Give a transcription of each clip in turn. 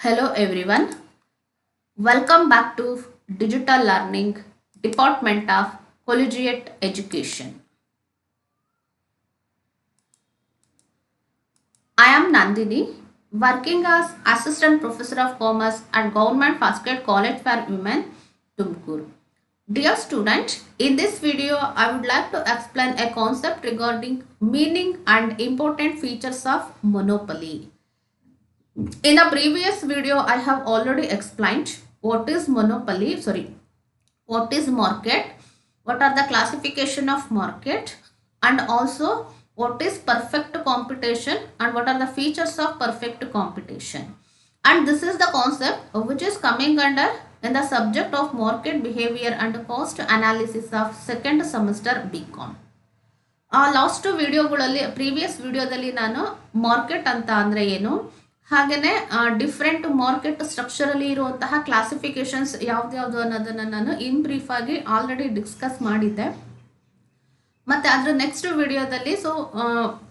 Hello everyone, welcome back to Digital Learning Department of Collegiate Education. I am Nandini, working as Assistant Professor of Commerce at Government Fastgate College for Women, Tumkur. Dear students, in this video I would like to explain a concept regarding meaning and important features of monopoly. In the previous video, I have already explained what is monopoly, what is market, what are the classification of market, and also what is perfect competition and what are the features of perfect competition. And this is the concept which is coming under in the subject of market behavior and cost analysis of second semester BCom. Last ವಿಡಿಯೋಗಳಲ್ಲಿ previous ವಿಡಿಯೋದಲ್ಲಿ ನಾನು market ಅಂತ ಅಂದರೆ ಏನು, ಹಾಗೆಯೇ different market ಸ್ಟ್ರಕ್ಚರಲ್ಲಿ ಇರುವಂತಹ classifications ಯಾವ್ದು ಅನ್ನೋದನ್ನು ನಾನು ಇನ್ ಬ್ರೀಫ್ ಆಗಿ ಆಲ್ರೆಡಿ ಡಿಸ್ಕಸ್ ಮಾಡಿದ್ದೆ. ಮತ್ತು ಅದರ ನೆಕ್ಸ್ಟ್ ವಿಡಿಯೋದಲ್ಲಿ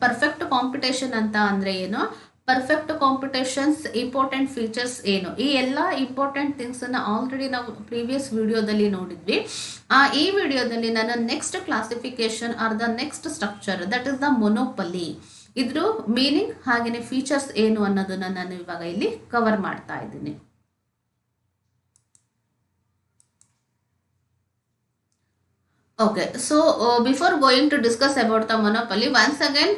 ಪರ್ಫೆಕ್ಟ್ ಕಾಂಪಿಟೇಷನ್ ಅಂತ ಅಂದರೆ ಏನು, ಪರ್ಫೆಕ್ಟ್ ಕಾಂಪಿಟೇಷನ್ಸ್ ಇಂಪಾರ್ಟೆಂಟ್ ಫೀಚರ್ಸ್ ಏನು, ಈ ಎಲ್ಲ ಇಂಪಾರ್ಟೆಂಟ್ ಥಿಂಗ್ಸನ್ನು ಆಲ್ರೆಡಿ ನಾವು ಪ್ರೀವಿಯಸ್ ವಿಡಿಯೋದಲ್ಲಿ ನೋಡಿದ್ವಿ. ಈ ವಿಡಿಯೋದಲ್ಲಿ ನಾನು next classification are the next structure that is the ಮೊನೋಪಲಿ, ಇದ್ರ ಮೀನಿಂಗ್ ಹಾಗೆಯೇ ಫೀಚರ್ಸ್ ಏನು ಅನ್ನೋದನ್ನ ನಾನು ಇವಾಗ ಇಲ್ಲಿ ಕವರ್ ಮಾಡ್ತಾ ಇದ್ದೀನಿ. Okay, so before going to discuss about the monopoly, once again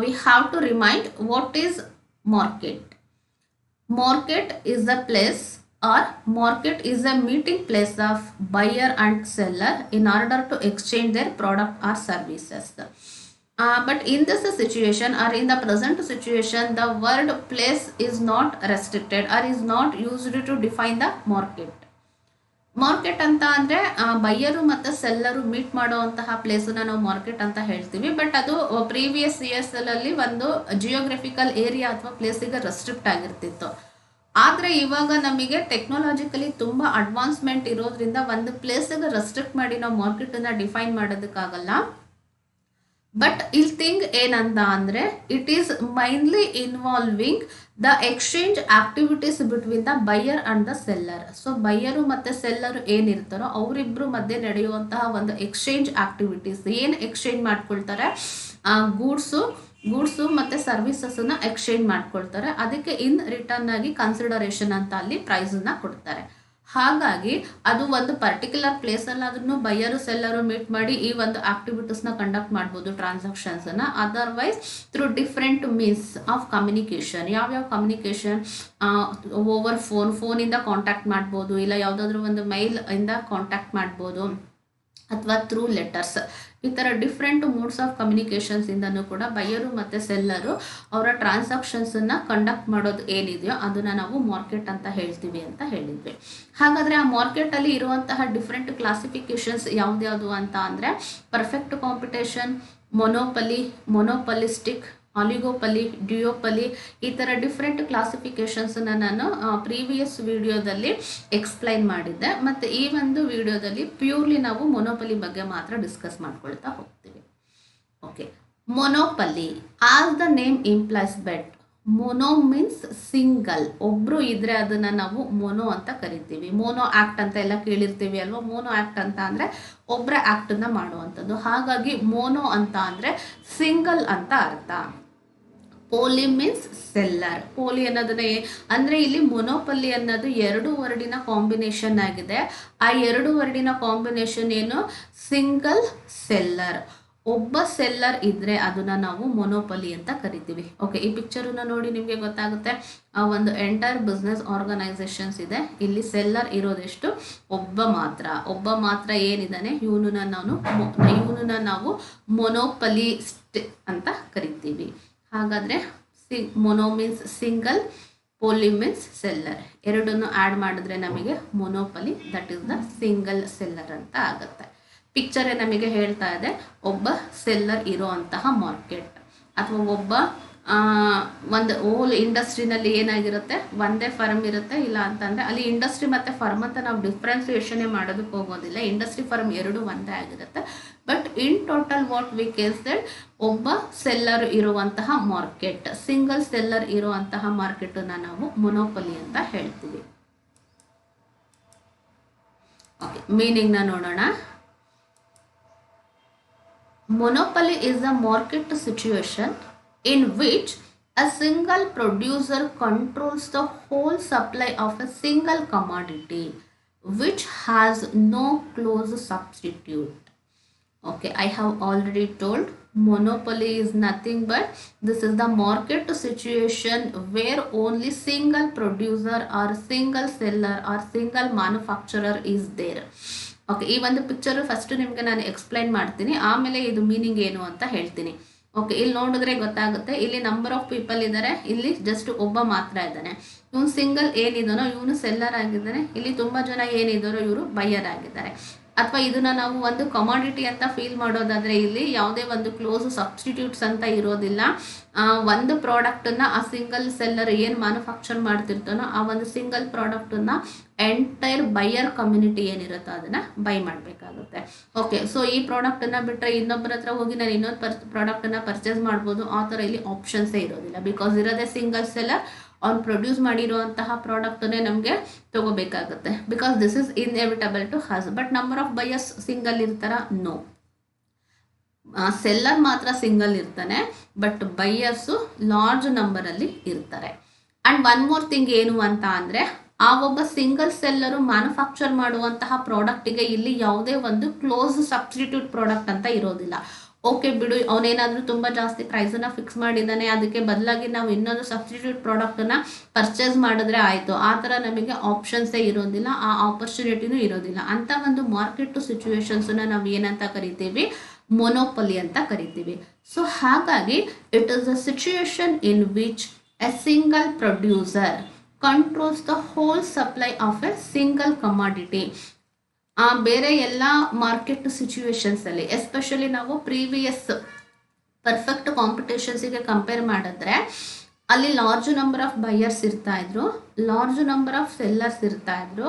we have to remind what is market. Market is the place or market is a meeting place of buyer and seller in order to exchange their product or services. But in this situation or in the present situation, the word place is not restricted or is not used to define the market. Market ಅಂತ ಅಂದರೆ buyer ಮತ್ತು seller meet ಮಾಡುವಂತಹ ಪ್ಲೇಸನ್ನ ನಾವು market ಅಂತ ಹೇಳ್ತೀವಿ. But ಅದು previous ಇಯರ್ಸಲ್ಲಿ ಒಂದು geographical area ಅಥವಾ ಪ್ಲೇಸಿಗೆ ರೆಸ್ಟ್ರಿಕ್ಟ್ ಆಗಿರ್ತಿತ್ತು. ಆದರೆ ಇವಾಗ ನಮಗೆ ಟೆಕ್ನಾಲಜಿಕಲಿ ತುಂಬ ಅಡ್ವಾನ್ಸ್ಮೆಂಟ್ ಇರೋದ್ರಿಂದ ಒಂದು ಪ್ಲೇಸಿಗೆ ರೆಸ್ಟ್ರಿಕ್ಟ್ ಮಾಡಿ ನಾವು ಮಾರ್ಕೆಟನ್ನು ಡಿಫೈನ್ ಮಾಡೋದಕ್ಕಾಗಲ್ಲ. ಬಟ್ ಇಲ್ಲಿ ಥಿಂಗ್ ಏನಂತ ಅಂದರೆ it is mainly involving the exchange activities between the buyer and the seller. So buyer ಮತ್ತು ಸೆಲ್ಲರು ಏನಿರ್ತಾರೋ ಅವರಿಬ್ಬರು ಮಧ್ಯೆ ನಡೆಯುವಂತಹ ಒಂದು ಎಕ್ಸ್ಚೇಂಜ್ ಆಕ್ಟಿವಿಟೀಸ್, ಏನು ಎಕ್ಸ್ಚೇಂಜ್ ಮಾಡ್ಕೊಳ್ತಾರೆ, ಗೂಡ್ಸು ಮತ್ತು ಸರ್ವಿಸಸ್ಸನ್ನು ಎಕ್ಸ್ಚೇಂಜ್ ಮಾಡ್ಕೊಳ್ತಾರೆ. ಅದಕ್ಕೆ ಇನ್ ರಿಟರ್ನ್ ಆಗಿ ಕನ್ಸಿಡರೇಷನ್ ಅಂತ ಅಲ್ಲಿ ಪ್ರೈಸನ್ನು ಕೊಡ್ತಾರೆ. ಹಾಗಾಗಿ ಅದು ಒಂದು ಪರ್ಟಿಕ್ಯುಲರ್ ಪ್ಲೇಸಲ್ಲಾದ್ರೂ ಬೈಯರು ಸೆಲ್ಲರು ಮೀಟ್ ಮಾಡಿ ಈ ಒಂದು ಆಕ್ಟಿವಿಟೀಸ್ನ ಕಂಡಕ್ಟ್ ಮಾಡ್ಬೋದು, ಟ್ರಾನ್ಸಾಕ್ಷನ್ಸನ್ನು. Otherwise through different means of communication, ಯಾವ್ಯಾವ ಕಮ್ಯುನಿಕೇಷನ್, ಓವರ್ ಫೋನಿಂದ ಕಾಂಟ್ಯಾಕ್ಟ್ ಮಾಡ್ಬೋದು, ಇಲ್ಲ ಯಾವುದಾದ್ರೂ ಒಂದು ಮೈಲ್ ಇಂದ ಕಾಂಟ್ಯಾಕ್ಟ್ ಮಾಡ್ಬೋದು, ಅಥವಾ ಥ್ರೂ ಲೆಟರ್ಸ್. ಈ ಥರ ಡಿಫ್ರೆಂಟ್ ಮೋಡ್ಸ್ ಆಫ್ ಕಮ್ಯುನಿಕೇಷನ್ಸಿಂದನೂ ಕೂಡ ಬೈಯರು ಮತ್ತು ಸೆಲ್ಲರು ಅವರ ಟ್ರಾನ್ಸಾಕ್ಷನ್ಸನ್ನು ಕಂಡಕ್ಟ್ ಮಾಡೋದು ಏನಿದೆಯೋ ಅದನ್ನು ನಾವು ಮಾರ್ಕೆಟ್ ಅಂತ ಹೇಳ್ತೀವಿ ಅಂತ ಹೇಳಿದ್ವಿ. ಹಾಗಾದರೆ ಆ ಮಾರ್ಕೆಟಲ್ಲಿ ಇರುವಂತಹ ಡಿಫ್ರೆಂಟ್ ಕ್ಲಾಸಿಫಿಕೇಷನ್ಸ್ ಯಾವ್ದ್ಯಾವುದು ಅಂತ ಅಂದರೆ ಪರ್ಫೆಕ್ಟ್ ಕಾಂಪಿಟೇಷನ್, ಮೊನೋಪಲಿ, ಮೊನೋಪಲಿಸ್ಟಿಕ್, ಆಲಿಗೋಪಲಿ, ಡ್ಯೂಯೋಪಲಿ, ಈ ಥರ ಡಿಫ್ರೆಂಟ್ ಕ್ಲಾಸಿಫಿಕೇಷನ್ಸನ್ನು ನಾನು ಪ್ರೀವಿಯಸ್ ವಿಡಿಯೋದಲ್ಲಿ ಎಕ್ಸ್ಪ್ಲೈನ್ ಮಾಡಿದ್ದೆ. ಮತ್ತು ಈ ಒಂದು ವಿಡಿಯೋದಲ್ಲಿ ಪ್ಯೂರ್ಲಿ ನಾವು ಮೊನೋಪಲಿ ಬಗ್ಗೆ ಮಾತ್ರ ಡಿಸ್ಕಸ್ ಮಾಡ್ಕೊಳ್ತಾ ಹೋಗ್ತೀವಿ. Okay, monopoly as the name implies but. Mono means single, ಒಬ್ಬರು ಇದ್ದರೆ ಅದನ್ನು ನಾವು ಮೊನೋ ಅಂತ ಕರಿತೀವಿ. ಮೋನೋ ಆ್ಯಕ್ಟ್ ಅಂತ ಎಲ್ಲ ಕೇಳಿರ್ತೀವಿ ಅಲ್ವಾ. ಮೋನೋ ಆ್ಯಕ್ಟ್ ಅಂತ ಅಂದರೆ ಒಬ್ಬರ ಆ್ಯಕ್ಟನ್ನು ಮಾಡುವಂಥದ್ದು. ಹಾಗಾಗಿ ಮೋನೋ ಅಂತ ಅಂದರೆ ಸಿಂಗಲ್ ಅಂತ ಅರ್ಥ. ಪೋಲಿ ಮೀನ್ಸ್ ಸೆಲ್ಲರ್. ಪೋಲಿ ಅನ್ನೋದನ್ನ ಅಂದರೆ ಇಲ್ಲಿ ಮೊನೋಪಲಿ ಅನ್ನೋದು ಎರಡು ವರ್ಡಿನ ಕಾಂಬಿನೇಷನ್ ಆಗಿದೆ. ಆ ಎರಡು ವರ್ಡಿನ ಕಾಂಬಿನೇಷನ್ ಏನು, ಸಿಂಗಲ್ ಸೆಲ್ಲರ್. ಒಬ್ಬ ಸೆಲ್ಲರ್ ಇದ್ದರೆ ಅದನ್ನು ನಾವು ಮೊನೋಪಲಿ ಅಂತ ಕರಿತೀವಿ. ಓಕೆ, ಈ ಪಿಕ್ಚರನ್ನು ನೋಡಿ ನಿಮಗೆ ಗೊತ್ತಾಗುತ್ತೆ. ಒಂದು ಎಂಟೈರ್ ಬಿಸ್ನೆಸ್ ಆರ್ಗನೈಸೇಷನ್ಸ್ ಇದೆ. ಇಲ್ಲಿ ಸೆಲ್ಲರ್ ಇರೋದೆಷ್ಟು, ಒಬ್ಬ ಮಾತ್ರ ಏನಿದ್ದಾನೆ ಇವನನ್ನ ನಾವು ಮೊನೋಪಲಿಸ್ಟ್ ಅಂತ ಕರಿತೀವಿ. ಹಾಗಾದರೆ mono means single, poly means seller, ಎರಡನ್ನು ಆ್ಯಡ್ ಮಾಡಿದ್ರೆ ನಮಗೆ monopoly, that is the single seller ಅಂತ ಆಗುತ್ತೆ. ಪಿಕ್ಚರೇ ನಮಗೆ ಹೇಳ್ತಾ ಇದೆ ಒಬ್ಬ ಸೆಲ್ಲರ್ ಇರೋ ಅಂತಹ ಮಾರ್ಕೆಟ್, ಅಥವಾ ಒಬ್ಬ ಒಂದು ಹೋಲ್ ಇಂಡಸ್ಟ್ರಿನಲ್ಲಿ ಏನಾಗಿರುತ್ತೆ, ಒಂದೇ ಫರ್ಮ್ ಇರುತ್ತೆ. ಇಲ್ಲ ಅಂತಂದರೆ ಅಲ್ಲಿ ಇಂಡಸ್ಟ್ರಿ ಮತ್ತು ಫರ್ಮ್ ಅಂತ ನಾವು ಡಿಫ್ರೆನ್ಸಿಯೇಷನ್ನೇ ಮಾಡೋದಕ್ಕೆ ಹೋಗೋದಿಲ್ಲ. ಇಂಡಸ್ಟ್ರಿ ಫರ್ಮ್ ಎರಡು ಒಂದೇ ಆಗಿರುತ್ತೆ. But in total what we case that ಒಬ್ಬ ಸೆಲ್ಲರ್ ಇರುವಂತಹ ಮಾರ್ಕೆಟ್, ಸಿಂಗಲ್ ಸೆಲ್ಲರ್ ಇರುವಂತಹ ಮಾರ್ಕೆಟನ್ನು ನಾವು ಮೊನೋಪಲಿ ಅಂತ ಹೇಳ್ತೀವಿ. ಓಕೆ, ಮೀನಿಂಗ್ನ ನೋಡೋಣ. ಮೊನೋಪಲಿ is a market situation in which a single producer controls the whole supply of a single commodity which has no close substitute. Okay, I have already told monopoly is nothing but this is the market situation where only single producer or single seller or single manufacturer is there. Okay, ಈ ಒಂದು picture first ನಿಮಗೆ ನಾನು explain ಮಾಡ್ತೀನಿ, ಆಮೇಲೆ ಇದು meaning ಏನು ಅಂತ ಹೇಳ್ತೀನಿ. ಓಕೆ, ಇಲ್ಲಿ ನೋಡಿದ್ರೆ ಗೊತ್ತಾಗುತ್ತೆ. ಇಲ್ಲಿ ನಂಬರ್ ಆಫ್ ಪೀಪಲ್ ಇದ್ದಾರೆ, ಇಲ್ಲಿ ಜಸ್ಟ್ ಒಬ್ಬ ಮಾತ್ರ ಇದ್ದಾನೆ. ಇವನು ಸಿಂಗಲ್ ಏನಿದಾನೋ ಇವನು ಸೆಲ್ಲರ್ ಆಗಿದ್ದಾನೆ, ಇಲ್ಲಿ ತುಂಬ ಜನ ಏನಿದ್ದಾರೋ ಇವರು ಬೈಯರ್ ಆಗಿದ್ದಾರೆ. ಅಥವಾ ಇದನ್ನ ನಾವು ಒಂದು ಕಮಾಡಿಟಿ ಅಂತ ಫೀಲ್ ಮಾಡೋದಾದರೆ ಇಲ್ಲಿ ಯಾವುದೇ ಒಂದು ಕ್ಲೋಸ್ ಸಬ್ಸ್ಟಿಟ್ಯೂಟ್ಸ್ ಅಂತ ಇರೋದಿಲ್ಲ. ಒಂದು ಪ್ರಾಡಕ್ಟನ್ನು ಆ ಸಿಂಗಲ್ ಸೆಲ್ಲರ್ ಏನು ಮ್ಯಾನುಫ್ಯಾಕ್ಚರ್ ಮಾಡ್ತಿರ್ತಾನೋ ಆ ಒಂದು ಸಿಂಗಲ್ ಪ್ರಾಡಕ್ಟನ್ನು ಎಂಟೈರ್ ಬೈಯರ್ ಕಮ್ಯುನಿಟಿ ಏನಿರುತ್ತೋ ಅದನ್ನು ಬೈ ಮಾಡಬೇಕಾಗುತ್ತೆ. ಓಕೆ, ಸೊ ಈ ಪ್ರಾಡಕ್ಟನ್ನು ಬಿಟ್ಟರೆ ಇನ್ನೊಬ್ಬರ ಹತ್ರ ಹೋಗಿ ನಾನು ಇನ್ನೊಂದು ಪ್ರಾಡಕ್ಟನ್ನು ಪರ್ಚೇಸ್ ಮಾಡ್ಬೋದು, ಆ ಥರ ಇಲ್ಲಿ ಆಪ್ಷನ್ಸೇ ಇರೋದಿಲ್ಲ. ಬಿಕಾಸ್ ಇರೋದೇ ಸಿಂಗಲ್ ಸೆಲ್ಲರ್, ಅವ್ನು ಪ್ರೊಡ್ಯೂಸ್ ಮಾಡಿರುವಂತಹ ಪ್ರಾಡಕ್ಟನ್ನೇ ನಮಗೆ ತಗೋಬೇಕಾಗುತ್ತೆ. Because this is inevitable to us. But number of buyers single ಇರ್ತಾರ? ನೋ, ಸೆಲ್ಲರ್ ಮಾತ್ರ ಸಿಂಗಲ್ ಇರ್ತಾನೆ, ಬಟ್ ಬೈಯರ್ಸು ಲಾರ್ಜ್ ನಂಬರಲ್ಲಿ ಇರ್ತಾರೆ. ಆ್ಯಂಡ್ ಒನ್ ಮೋರ್ ಥಿಂಗ್ ಏನು ಅಂತ ಅಂದರೆ, ಆ ಒಬ್ಬ ಸಿಂಗಲ್ ಸೆಲ್ಲರು ಮ್ಯಾನುಫ್ಯಾಕ್ಚರ್ ಮಾಡುವಂತಹ ಪ್ರಾಡಕ್ಟಿಗೆ ಇಲ್ಲಿ ಯಾವುದೇ ಒಂದು ಕ್ಲೋಸ್ ಸಬ್ಸ್ಟಿಟ್ಯೂಟ್ ಪ್ರಾಡಕ್ಟ್ ಅಂತ ಇರೋದಿಲ್ಲ. ಓಕೆ ಬಿಡು, ಅವನೇನಾದರೂ ತುಂಬ ಜಾಸ್ತಿ ಪ್ರೈಸನ್ನು ಫಿಕ್ಸ್ ಮಾಡಿದ್ದಾನೆ, ಅದಕ್ಕೆ ಬದಲಾಗಿ ನಾವು ಇನ್ನೊಂದು ಸಬ್ಸ್ಟಿಟ್ಯೂಟ್ ಪ್ರಾಡಕ್ಟನ್ನು ಪರ್ಚೇಸ್ ಮಾಡಿದ್ರೆ ಆಯಿತು, ಆ ಥರ ನಮಗೆ ಆಪ್ಷನ್ಸೇ ಇರೋದಿಲ್ಲ, ಆ ಆಪರ್ಚುನಿಟಿನೂ ಇರೋದಿಲ್ಲ. ಅಂಥ ಒಂದು ಮಾರ್ಕೆಟ್ ಸಿಚುವೇಶನ್ಸನ್ನು ನಾವು ಏನಂತ ಕರಿತೀವಿ? ಮೊನೋಪಲಿ ಅಂತ ಕರಿತೀವಿ. ಸೊ ಹಾಗಾಗಿ it is a situation in which A single producer controls the whole supply of A single commodity. ಬೇರೆ ಎಲ್ಲ ಮಾರ್ಕೆಟ್ ಸಿಚುವೇಶನ್ಸಲ್ಲಿ, ಎಸ್ಪೆಷಲಿ ನಾವು ಪ್ರೀವಿಯಸ್ ಪರ್ಫೆಕ್ಟ್ ಕಾಂಪಿಟೇಷನ್ಸಿಗೆ ಕಂಪೇರ್ ಮಾಡಿದ್ರೆ ಅಲ್ಲಿ ಲಾರ್ಜ್ ನಂಬರ್ ಆಫ್ ಬೈಯರ್ಸ್ ಇರ್ತಾ ಇದ್ರು, ಲಾರ್ಜ್ ನಂಬರ್ ಆಫ್ ಸೆಲ್ಲರ್ಸ್ ಇರ್ತಾ ಇದ್ರು,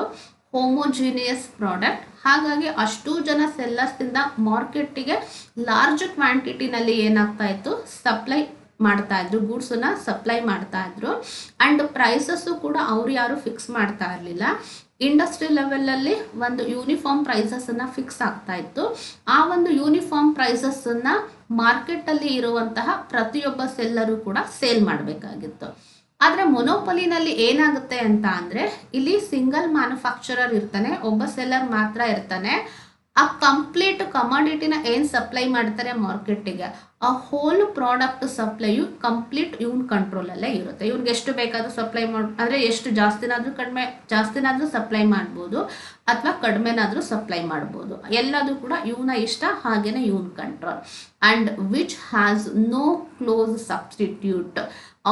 ಹೋಮೋಜಿನಿಯಸ್ ಪ್ರಾಡಕ್ಟ್. ಹಾಗಾಗಿ ಅಷ್ಟು ಜನ ಸೆಲ್ಲರ್ಸಿಂದ ಮಾರ್ಕೆಟಿಗೆ ಲಾರ್ಜ್ ಕ್ವಾಂಟಿಟಿನಲ್ಲಿ ಏನಾಗ್ತಾ ಇತ್ತು? ಸಪ್ಲೈ ಮಾಡ್ತಾ ಇದ್ರು, ಗೂಡ್ಸನ್ನ ಸಪ್ಲೈ ಮಾಡ್ತಾ ಇದ್ರು. ಆ್ಯಂಡ್ ಪ್ರೈಸಸ್ಸು ಕೂಡ ಅವ್ರು ಯಾರು ಫಿಕ್ಸ್ ಮಾಡ್ತಾ ಇರಲಿಲ್ಲ. ಇಂಡಸ್ಟ್ರಿ ಲೆವೆಲಲ್ಲಿ ಒಂದು ಯೂನಿಫಾರ್ಮ್ ಪ್ರೈಸಸ್ಸನ್ನು ಫಿಕ್ಸ್ ಆಗ್ತಾ ಇತ್ತು. ಆ ಒಂದು ಯೂನಿಫಾರ್ಮ್ ಪ್ರೈಸಸ್ಸನ್ನು ಮಾರ್ಕೆಟಲ್ಲಿ ಇರುವಂತಹ ಪ್ರತಿಯೊಬ್ಬ ಸೆಲ್ಲರು ಕೂಡ ಸೇಲ್ ಮಾಡಬೇಕಾಗಿತ್ತು. ಆದರೆ ಮೊನೋಪಲಿನಲ್ಲಿ ಏನಾಗುತ್ತೆ ಅಂತ ಅಂದರೆ, ಇಲ್ಲಿ ಸಿಂಗಲ್ ಮ್ಯಾನುಫ್ಯಾಕ್ಚರರ್ ಇರ್ತಾನೆ, ಒಬ್ಬ ಸೆಲ್ಲರ್ ಮಾತ್ರ ಇರ್ತಾನೆ. ಆ ಕಂಪ್ಲೀಟ್ ಕಮಾಡಿಟಿನ ಏನು ಸಪ್ಲೈ ಮಾಡ್ತಾರೆ ಮಾರ್ಕೆಟಿಗೆ, ಆ ಹೋಲ್ ಪ್ರಾಡಕ್ಟ್ ಸಪ್ಲೈಯು ಕಂಪ್ಲೀಟ್ ಇವನ್ ಕಂಟ್ರೋಲಲ್ಲೇ ಇರುತ್ತೆ. ಇವ್ನಿಗೆ ಎಷ್ಟು ಬೇಕಾದರೂ ಸಪ್ಲೈ ಅಂದರೆ ಎಷ್ಟು ಜಾಸ್ತಿನಾದರೂ ಸಪ್ಲೈ ಮಾಡ್ಬೋದು, ಅಥವಾ ಕಡಿಮೆನಾದರೂ ಸಪ್ಲೈ ಮಾಡ್ಬೋದು. ಎಲ್ಲದೂ ಕೂಡ ಇವನ ಇಷ್ಟ, ಹಾಗೇನೆ ಇವನ್ control. And which has no close substitute.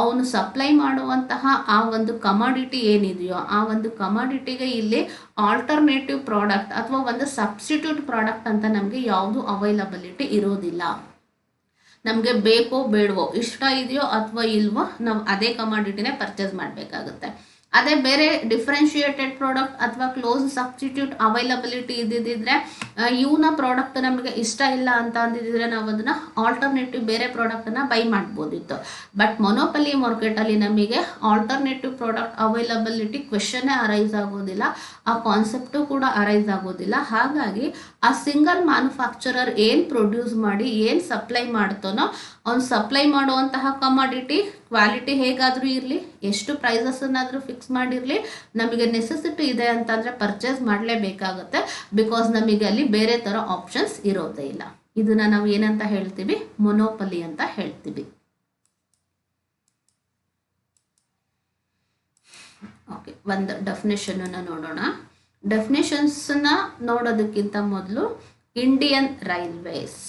ಅವನು ಸಪ್ಲೈ ಮಾಡುವಂತಹ ಆ ಒಂದು ಕಮಾಡಿಟಿ ಏನಿದೆಯೋ ಆ ಒಂದು ಕಮಾಡಿಟಿಗೆ ಇಲ್ಲಿ ಆಲ್ಟರ್ನೇಟಿವ್ ಪ್ರಾಡಕ್ಟ್ ಅಥವಾ ಒಂದು ಸಬ್ಸ್ಟಿಟ್ಯೂಟ್ ಪ್ರಾಡಕ್ಟ್ ಅಂತ ನಮಗೆ ಯಾವುದು ಅವೈಲಬಿಲಿಟಿ ಇರೋದಿಲ್ಲ. ನಮಗೆ ಬೇಕೋ ಬೇಡವೋ, ಇಷ್ಟ ಇದೆಯೋ ಅಥವಾ ಇಲ್ವೋ, ನಾವು ಅದೇ ಕಮಾಡಿಟಿನೇ ಪರ್ಚೇಸ್ ಮಾಡಬೇಕಾಗುತ್ತೆ. ಅದೇ ಬೇರೆ ಡಿಫ್ರೆನ್ಷಿಯೇಟೆಡ್ ಪ್ರಾಡಕ್ಟ್ ಅಥವಾ ಕ್ಲೋಸ್ ಸಬ್ಸ್ಟಿಟ್ಯೂಟ್ ಅವೈಲಬಿಲಿಟಿ ಇದ್ದಿದ್ದರೆ, ಇವನ ಪ್ರಾಡಕ್ಟ್ ನಮಗೆ ಇಷ್ಟ ಇಲ್ಲ ಅಂತ ಅಂದಿದ್ರೆ ನಾವು ಅದನ್ನು ಆಲ್ಟರ್ನೇಟಿವ್ ಬೇರೆ ಪ್ರಾಡಕ್ಟನ್ನು ಬೈ ಮಾಡ್ಬೋದಿತ್ತು. ಬಟ್ ಮೊನೋಪಲಿ ಮಾರ್ಕೆಟಲ್ಲಿ ನಮಗೆ ಆಲ್ಟರ್ನೇಟಿವ್ ಪ್ರಾಡಕ್ಟ್ ಅವೈಲಬಿಲಿಟಿ ಕ್ವೆಶನ್ನೇ ಅರೈಸ್ ಆಗೋದಿಲ್ಲ, ಆ ಕಾನ್ಸೆಪ್ಟು ಕೂಡ ಅರೈಸ್ ಆಗೋದಿಲ್ಲ. ಹಾಗಾಗಿ ಆ ಸಿಂಗಲ್ ಮ್ಯಾನುಫ್ಯಾಕ್ಚರರ್ ಏನು ಪ್ರೊಡ್ಯೂಸ್ ಮಾಡಿ ಏನು ಸಪ್ಲೈ ಮಾಡ್ತಾನೋ, ಅವ್ನು ಸಪ್ಲೈ ಮಾಡುವಂತಹ ಕಮಾಡಿಟಿ ಕ್ವಾಲಿಟಿ ಹೇಗಾದರೂ ಇರಲಿ, ಎಷ್ಟು ಪ್ರೈಸಸ್ಸನ್ನಾದರೂ ಫಿಕ್ಸ್ ಮಾಡಿರಲಿ, ನಮಗೆ ನೆಸೆಸಿಟಿ ಇದೆ ಅಂತಂದರೆ ಪರ್ಚೇಸ್ ಮಾಡಲೇಬೇಕಾಗುತ್ತೆ. ಬಿಕಾಸ್ ನಮಗೆ ಅಲ್ಲಿ ಬೇರೆ ಥರ ಆಪ್ಷನ್ಸ್ ಇರೋದೇ ಇಲ್ಲ. ಇದನ್ನು ನಾವು ಏನಂತ ಹೇಳ್ತೀವಿ? ಮೊನೋಪಲಿ ಅಂತ ಹೇಳ್ತೀವಿ. ಓಕೆ, ಒಂದು ಡೆಫಿನೇಷನನ್ನು ನೋಡೋಣ. ಡೆಫಿನೇಷನ್ಸನ್ನ ನೋಡೋದಕ್ಕಿಂತ ಮೊದಲು ಇಂಡಿಯನ್ ರೈಲ್ವೇಸ್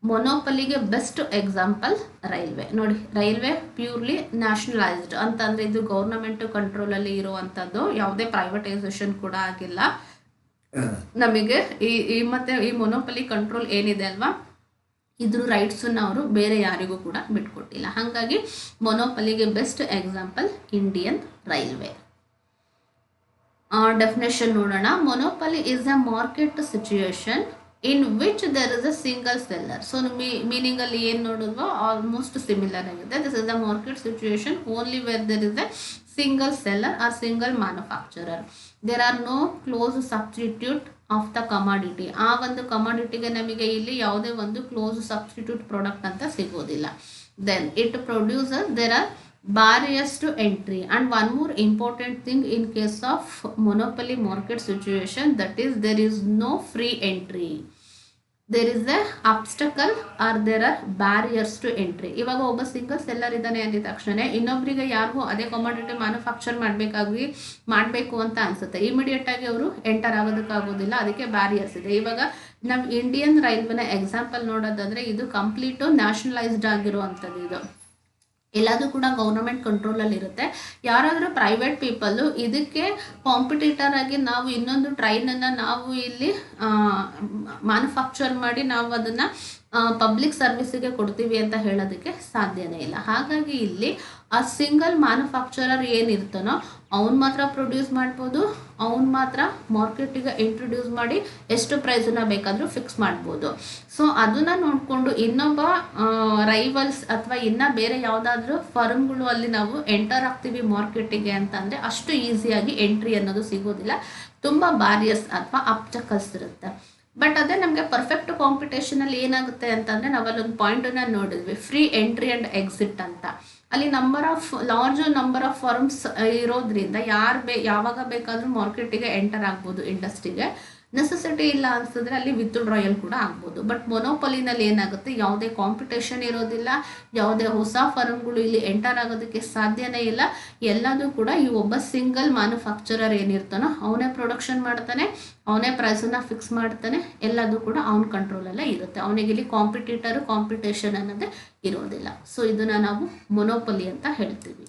ಮೊನೋಪಲಿಗೆ ಬೆಸ್ಟ್ ಎಕ್ಸಾಂಪಲ್ ರೈಲ್ವೆ. ನೋಡಿ, ರೈಲ್ವೆ ಪ್ಯೂರ್ಲಿ ನ್ಯಾಷನಲೈಸ್ಡ್ ಅಂತಂದರೆ ಇದು ಗೌರ್ನಮೆಂಟ್ ಕಂಟ್ರೋಲಲ್ಲಿ ಇರುವಂಥದ್ದು, ಯಾವುದೇ ಪ್ರೈವೇಟೈಸೇಷನ್ ಕೂಡ ಆಗಿಲ್ಲ. ನಮಗೆ ಮತ್ತೆ ಈ ಮೊನೋಪಲಿ ಕಂಟ್ರೋಲ್ ಏನಿದೆ ಅಲ್ವಾ, ಇದ್ರ ರೈಟ್ಸನ್ನು ಅವರು ಬೇರೆ ಯಾರಿಗೂ ಕೂಡ ಬಿಟ್ಕೊಟ್ಟಿಲ್ಲ. ಹಾಗಾಗಿ ಮೊನೋಪಲಿಗೆ best example Indian railway. Definition ನೋಡೋಣ. Monopoly is a market situation in which there is a single seller. So meaning ಅಲ್ಲಿ ಏನು ನೋಡಿದ್ವೋ ಆಲ್ಮೋಸ್ಟ್ ಸಿಮಿಲರ್ ಆಗಿದೆ. This is the market situation only where there is a single seller or single manufacturer. There are no close substitute of the commodity. ಆ ಒಂದು ಕಮಾಡಿಟಿಗೆ ನಮಗೆ ಇಲ್ಲಿ ಯಾವುದೇ ಒಂದು ಕ್ಲೋಸ್ ಸಬ್ಸ್ಟಿಟ್ಯೂಟ್ ಪ್ರಾಡಕ್ಟ್ ಅಂತ ಸಿಗೋದಿಲ್ಲ. Then it producer there are barriers to entry. And one more important thing in case of monopoly market situation, that is there is no free entry. There is a obstacle or there are barriers to entry. ಇವಾಗ ಒಬ್ಬ single seller ಇದ್ದಾನೆ ಅಂದಿದ ತಕ್ಷಣ ಇನ್ನೊಬ್ಬರಿಗೆ ಯಾರಿಗೂ ಅದೇ commodity manufacture ಮಾಡಬೇಕು ಅಂತ ಅನ್ಸುತ್ತೆ. ಇಮಿಡಿಯೇಟ್ ಆಗಿ ಅವರು ಎಂಟರ್ ಆಗೋದಕ್ಕಾಗೋದಿಲ್ಲ, ಅದಕ್ಕೆ ಬ್ಯಾರಿಯರ್ಸ್ ಇದೆ. ಇವಾಗ ನಾವು ಇಂಡಿಯನ್ ರೈಲ್ವೆನ ಎಕ್ಸಾಂಪಲ್ ನೋಡೋದಾದ್ರೆ ಇದು ಕಂಪ್ಲೀಟು ನ್ಯಾಷನಲೈಸ್ಡ್ ಆಗಿರುವಂಥದ್ದು. ಇದು ಎಲ್ಲದೂ ಕೂಡ ಗೌರ್ಮೆಂಟ್ ಕಂಟ್ರೋಲಲ್ಲಿ ಇರುತ್ತೆ. ಯಾರಾದರೂ ಪ್ರೈವೇಟ್ ಪೀಪಲ್ಲು ಇದಕ್ಕೆ ಕಾಂಪಿಟೇಟರ್ ಆಗಿ ನಾವು ಇನ್ನೊಂದು ಟ್ರೈನನ್ನು ನಾವು ಇಲ್ಲಿ ಮ್ಯಾನುಫ್ಯಾಕ್ಚರ್ ಮಾಡಿ ನಾವು ಅದನ್ನು ಪಬ್ಲಿಕ್ ಸರ್ವಿಸಿಗೆ ಕೊಡ್ತೀವಿ ಅಂತ ಹೇಳೋದಕ್ಕೆ ಸಾಧ್ಯನೇ ಇಲ್ಲ. ಹಾಗಾಗಿ ಇಲ್ಲಿ ಆ ಸಿಂಗಲ್ ಮ್ಯಾನುಫ್ಯಾಕ್ಚರರ್ ಏನಿರ್ತಾನೋ ಅವ್ನು ಮಾತ್ರ ಪ್ರೊಡ್ಯೂಸ್ ಮಾಡ್ಬೋದು, ಅವ್ನು ಮಾತ್ರ ಮಾರ್ಕೆಟಿಗೆ ಇಂಟ್ರೊಡ್ಯೂಸ್ ಮಾಡಿ ಎಷ್ಟು ಪ್ರೈಸನ್ನ ಬೇಕಾದರೂ ಫಿಕ್ಸ್ ಮಾಡ್ಬೋದು. ಸೊ ಅದನ್ನು ನೋಡಿಕೊಂಡು ಇನ್ನೊಬ್ಬ ರೈವಲ್ಸ್ ಅಥವಾ ಇನ್ನು ಬೇರೆ ಯಾವುದಾದ್ರೂ ಫರ್ಮ್ಗಳು ಅಲ್ಲಿ ನಾವು ಎಂಟರ್ ಆಗ್ತೀವಿ ಮಾರ್ಕೆಟಿಗೆ ಅಂತಂದರೆ ಅಷ್ಟು ಈಸಿಯಾಗಿ ಎಂಟ್ರಿ ಅನ್ನೋದು ಸಿಗೋದಿಲ್ಲ. ತುಂಬ ಬ್ಯಾರಿಯರ್ಸ್ ಅಥವಾ ಅಬ್ಸ್ಟಕಲ್ಸ್ ಇರುತ್ತೆ. ಬಟ್ ಅದೇ ನಮಗೆ ಪರ್ಫೆಕ್ಟ್ ಕಾಂಪಿಟೇಷನಲ್ಲಿ ಏನಾಗುತ್ತೆ ಅಂತಂದರೆ ನಾವಲ್ಲೊಂದು ಪಾಯಿಂಟನ್ನು ನೋಡಿದ್ವಿ, ಫ್ರೀ ಎಂಟ್ರಿ ಆ್ಯಂಡ್ ಎಕ್ಸಿಟ್ ಅಂತ. ಅಲ್ಲಿ ಲಾರ್ಜ್ ನಂಬರ್ ಆಫ್ ಫರ್ಮ್ಸ್ ಇರೋದ್ರಿಂದ ಯಾವಾಗ ಬೇಕಾದರೂ ಮಾರ್ಕೆಟಿಗೆ ಎಂಟರ್ ಆಗ್ಬೋದು, ಇಂಡಸ್ಟ್ರಿಗೆ. ನೆಸೆಸಿಟಿ ಇಲ್ಲ ಅನ್ಸಿದ್ರೆ ಅಲ್ಲಿ ವಿತ್ಡ್ರಾಯಲ್ ಕೂಡ ಆಗ್ಬೋದು. ಬಟ್ ಮೊನೋಪಲಿನಲ್ಲಿ ಏನಾಗುತ್ತೆ, ಯಾವುದೇ ಕಾಂಪಿಟೇಷನ್ ಇರೋದಿಲ್ಲ, ಯಾವುದೇ ಹೊಸ ಫರ್ಮ್ಗಳು ಇಲ್ಲಿ ಎಂಟರ್ ಆಗೋದಕ್ಕೆ ಸಾಧ್ಯನೇ ಇಲ್ಲ. ಎಲ್ಲದೂ ಕೂಡ ಈ ಒಬ್ಬ ಸಿಂಗಲ್ ಮ್ಯಾನುಫ್ಯಾಕ್ಚರರ್ ಏನಿರ್ತಾನೋ ಅವನೇ ಪ್ರೊಡಕ್ಷನ್ ಮಾಡ್ತಾನೆ, ಅವನೇ ಪ್ರೈಸನ್ನು ಫಿಕ್ಸ್ ಮಾಡ್ತಾನೆ, ಎಲ್ಲದೂ ಕೂಡ ಅವನ ಕಂಟ್ರೋಲಲ್ಲೇ ಇರುತ್ತೆ. ಅವನಿಗೆ ಇಲ್ಲಿ ಕಾಂಪಿಟೇಷನ್ ಅನ್ನೋದೇ ಇರೋದಿಲ್ಲ. ಸೊ ಇದನ್ನು ನಾವು ಮೊನೋಪಲಿ ಅಂತ ಹೇಳ್ತೀವಿ.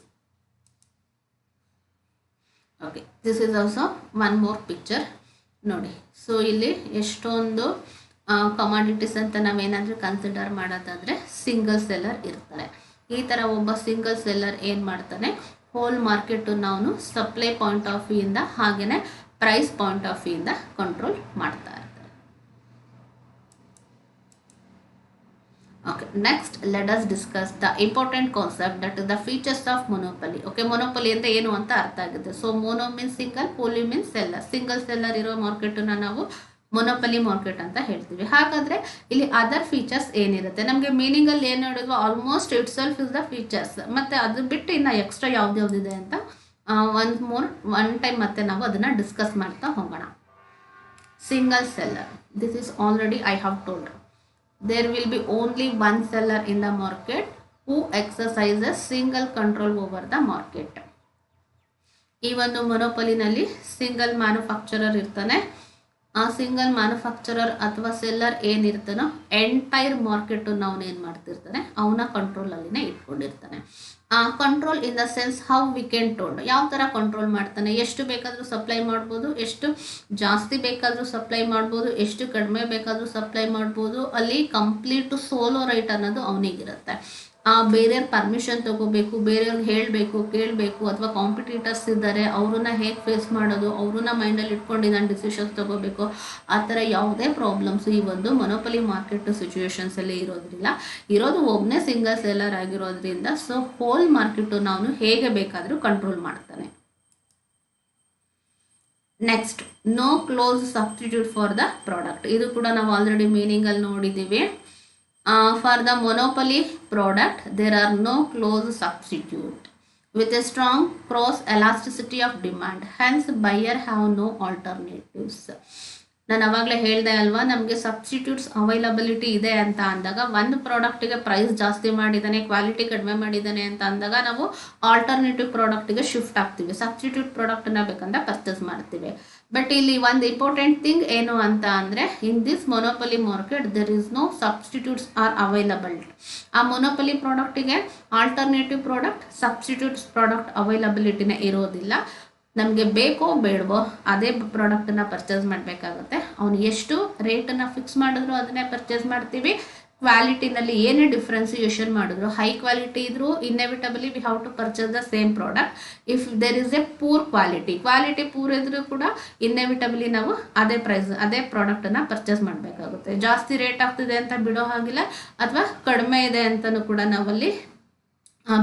Okay, this is also one more picture ನೋಡಿ. ಸೊ ಇಲ್ಲಿ ಎಷ್ಟೊಂದು ಕಮಾಡಿಟೀಸ್ ಅಂತ ನಾವೇನಾದರೂ ಕನ್ಸಿಡರ್ ಮಾಡೋದಾದರೆ ಸಿಂಗಲ್ ಸೆಲ್ಲರ್ ಇರ್ತಾರೆ. ಈ ಥರ ಒಬ್ಬ ಸಿಂಗಲ್ ಸೆಲ್ಲರ್ ಏನು ಮಾಡ್ತಾನೆ, ಹೋಲ್ ಮಾರ್ಕೆಟನ್ನು ಅವನು ಸಪ್ಲೈ ಪಾಯಿಂಟ್ ಆಫ್ ವ್ಯೂಯಿಂದ ಹಾಗೆಯೇ ಪ್ರೈಸ್ ಪಾಯಿಂಟ್ ಆಫ್ ವ್ಯೂಯಿಂದ ಕಂಟ್ರೋಲ್ ಮಾಡ್ತಾ ಇರ್ತಾರೆ. Okay, next let us discuss the important concept, that is the features of monopoly. Okay, monopoly ಅಂತ ಏನು ಅಂತ ಅರ್ಥ ಆಗುತ್ತೆ. So mono means single, poly means seller. Single seller ಇರೋ ಮಾರ್ಕೆಟನ್ನು ನಾವು ಮೊನೋಪಲಿ ಮಾರ್ಕೆಟ್ ಅಂತ ಹೇಳ್ತೀವಿ. ಹಾಗಾದರೆ ಇಲ್ಲಿ ಅದರ್ ಫೀಚರ್ಸ್ ಏನಿರುತ್ತೆ, ನಮಗೆ ಮೀನಿಂಗಲ್ಲಿ ಏನು ಹೇಳಿದ್ವೋ almost itself is the features. ಮತ್ತು ಅದು ಬಿಟ್ಟು ಇನ್ನು ಎಕ್ಸ್ಟ್ರಾ ಯಾವ್ದ್ಯಾವ್ದಿದೆ ಅಂತ ಒನ್ ಟೈಮ್ ಮತ್ತೆ ನಾವು ಅದನ್ನು ಡಿಸ್ಕಸ್ ಮಾಡ್ತಾ ಹೋಗೋಣ. Single seller, this is already I have told. There will be only one seller in the market who exercises single control over the market. ಈ ಒಂದು ಮೊನೋಪಲಿನಲ್ಲಿ ಸಿಂಗಲ್ ಮ್ಯಾನುಫ್ಯಾಕ್ಚರರ್ ಇರ್ತಾನೆ. ಆ ಸಿಂಗಲ್ ಮ್ಯಾನುಫ್ಯಾಕ್ಚರರ್ ಅಥವಾ ಸೆಲ್ಲರ್ ಏನಿರ್ತಾನೋ ಎಂಟೈರ್ ಮಾರ್ಕೆಟನ್ನು ಅವನು ಏನು ಮಾಡ್ತಿರ್ತಾನೆ, ಅವನ ಕಂಟ್ರೋಲಲ್ಲಿನೇ ಇಟ್ಕೊಂಡಿರ್ತಾನೆ. Control in the sense how we can told, ಯಾವ ಥರ ಕಂಟ್ರೋಲ್ ಮಾಡ್ತಾನೆ, ಎಷ್ಟು ಬೇಕಾದರೂ ಸಪ್ಲೈ ಮಾಡ್ಬೋದು, ಎಷ್ಟು ಜಾಸ್ತಿ ಬೇಕಾದರೂ ಸಪ್ಲೈ ಮಾಡ್ಬೋದು, ಎಷ್ಟು ಕಡಿಮೆ ಬೇಕಾದರೂ ಸಪ್ಲೈ ಮಾಡ್ಬೋದು. ಅಲ್ಲಿ ಕಂಪ್ಲೀಟು ಸೋಲೋ ರೈಟ್ ಅನ್ನೋದು ಅವನಿಗಿರುತ್ತೆ. ಬೇರೆಯವ್ರ ಪರ್ಮಿಷನ್ ತೊಗೋಬೇಕು, ಬೇರೆಯವ್ರಿಗೆ ಹೇಳಬೇಕು, ಕೇಳಬೇಕು, ಅಥವಾ ಕಾಂಪಿಟೇಟರ್ಸ್ ಇದ್ದಾರೆ ಅವ್ರನ್ನ ಹೇಗೆ ಫೇಸ್ ಮಾಡೋದು, ಅವ್ರನ್ನ ಮೈಂಡಲ್ಲಿ ಇಟ್ಕೊಂಡು ನಾನು ಡಿಸಿಷನ್ಸ್ ತೊಗೋಬೇಕು, ಆ ಥರ ಯಾವುದೇ ಪ್ರಾಬ್ಲಮ್ಸು ಈ ಒಂದು ಮೊನೋಪಲಿ ಮಾರ್ಕೆಟ್ ಸಿಚುವೇಶನ್ಸಲ್ಲಿ ಇರೋದು ಒಬ್ಬನೇ ಸಿಂಗಲ್ ಸೆಲ್ಲರ್ ಆಗಿರೋದ್ರಿಂದ. ಸೊ ಹೋಲ್ ಮಾರ್ಕೆಟು ನಾವು ಹೇಗೆ ಬೇಕಾದರೂ ಕಂಟ್ರೋಲ್ ಮಾಡ್ತಾನೆ. Next, no close substitute for the product. ಇದು ಕೂಡ ನಾವು ಆಲ್ರೆಡಿ ಮೀನಿಂಗಲ್ಲಿ ನೋಡಿದ್ದೀವಿ. For the monopoly product, there are no close substitute with a strong cross elasticity of demand. Hence, buyer have no alternatives. ನಾನು ಅವಾಗಲೇ ಹೇಳಿದೆ ಅಲ್ವಾ, ನಮಗೆ ಸಬ್ಸ್ಟಿಟ್ಯೂಟ್ಸ್ ಅವೈಲಬಿಲಿಟಿ ಇದೆ ಅಂತ ಅಂದಾಗ, ಒಂದು ಪ್ರಾಡಕ್ಟಿಗೆ ಪ್ರೈಸ್ ಜಾಸ್ತಿ ಮಾಡಿದ್ದಾನೆ, ಕ್ವಾಲಿಟಿ ಕಡಿಮೆ ಮಾಡಿದ್ದಾನೆ ಅಂತ ಅಂದಾಗ ನಾವು ಆಲ್ಟರ್ನೇಟಿವ್ ಪ್ರಾಡಕ್ಟಿಗೆ ಶಿಫ್ಟ್ ಆಗ್ತೀವಿ, ಸಬ್ಸ್ಟಿಟ್ಯೂಟ್ ಪ್ರಾಡಕ್ಟನ್ನ ಬೇಕಂತ ಪರ್ಚೇಸ್ ಮಾಡ್ತೀವಿ. ಬಟ್ ಇಲ್ಲಿ ಒಂದು ಇಂಪಾರ್ಟೆಂಟ್ ಥಿಂಗ್ ಏನು ಅಂತ ಅಂದರೆ, in this monopoly market there is no substitutes are available. ಆ ಮೊನೋಪಲಿ ಪ್ರಾಡಕ್ಟಿಗೆ ಆಲ್ಟರ್ನೇಟಿವ್ ಪ್ರಾಡಕ್ಟ್, ಸಬ್ಸ್ಟಿಟ್ಯೂಟ್ಸ್ ಪ್ರಾಡಕ್ಟ್ ಅವೈಲಬಿಲಿಟಿನೇ ಇರೋದಿಲ್ಲ. ನಮಗೆ ಬೇಕೋ ಬೇಡವೋ ಅದೇ ಪ್ರಾಡಕ್ಟನ್ನು ಪರ್ಚೇಸ್ ಮಾಡಬೇಕಾಗುತ್ತೆ. ಅವನು ಎಷ್ಟು ರೇಟನ್ನು ಫಿಕ್ಸ್ ಮಾಡಿದ್ರು ಅದನ್ನೇ ಪರ್ಚೇಸ್ ಮಾಡ್ತೀವಿ. ಕ್ವಾಲಿಟಿನಲ್ಲಿ ಏನೇ ಡಿಫ್ರೆನ್ಸಿಯೇಷನ್ ಮಾಡಿದ್ರು, ಹೈ ಕ್ವಾಲಿಟಿ ಇದ್ರೂ inevitably we have to purchase the same product. If there is a poor quality poor ಇದ್ರೂ ಕೂಡ ಇನ್ನೆವಿಟಬಲಿ ನಾವು ಅದೇ ಪ್ರಾಡಕ್ಟನ್ನು ಪರ್ಚೇಸ್ ಮಾಡಬೇಕಾಗುತ್ತೆ. ಜಾಸ್ತಿ ರೇಟ್ ಆಗ್ತಿದೆ ಅಂತ ಬಿಡೋ ಹಾಗಿಲ್ಲ, ಅಥವಾ ಕಡಿಮೆ ಇದೆ ಅಂತಲೂ ಕೂಡ ನಾವಲ್ಲಿ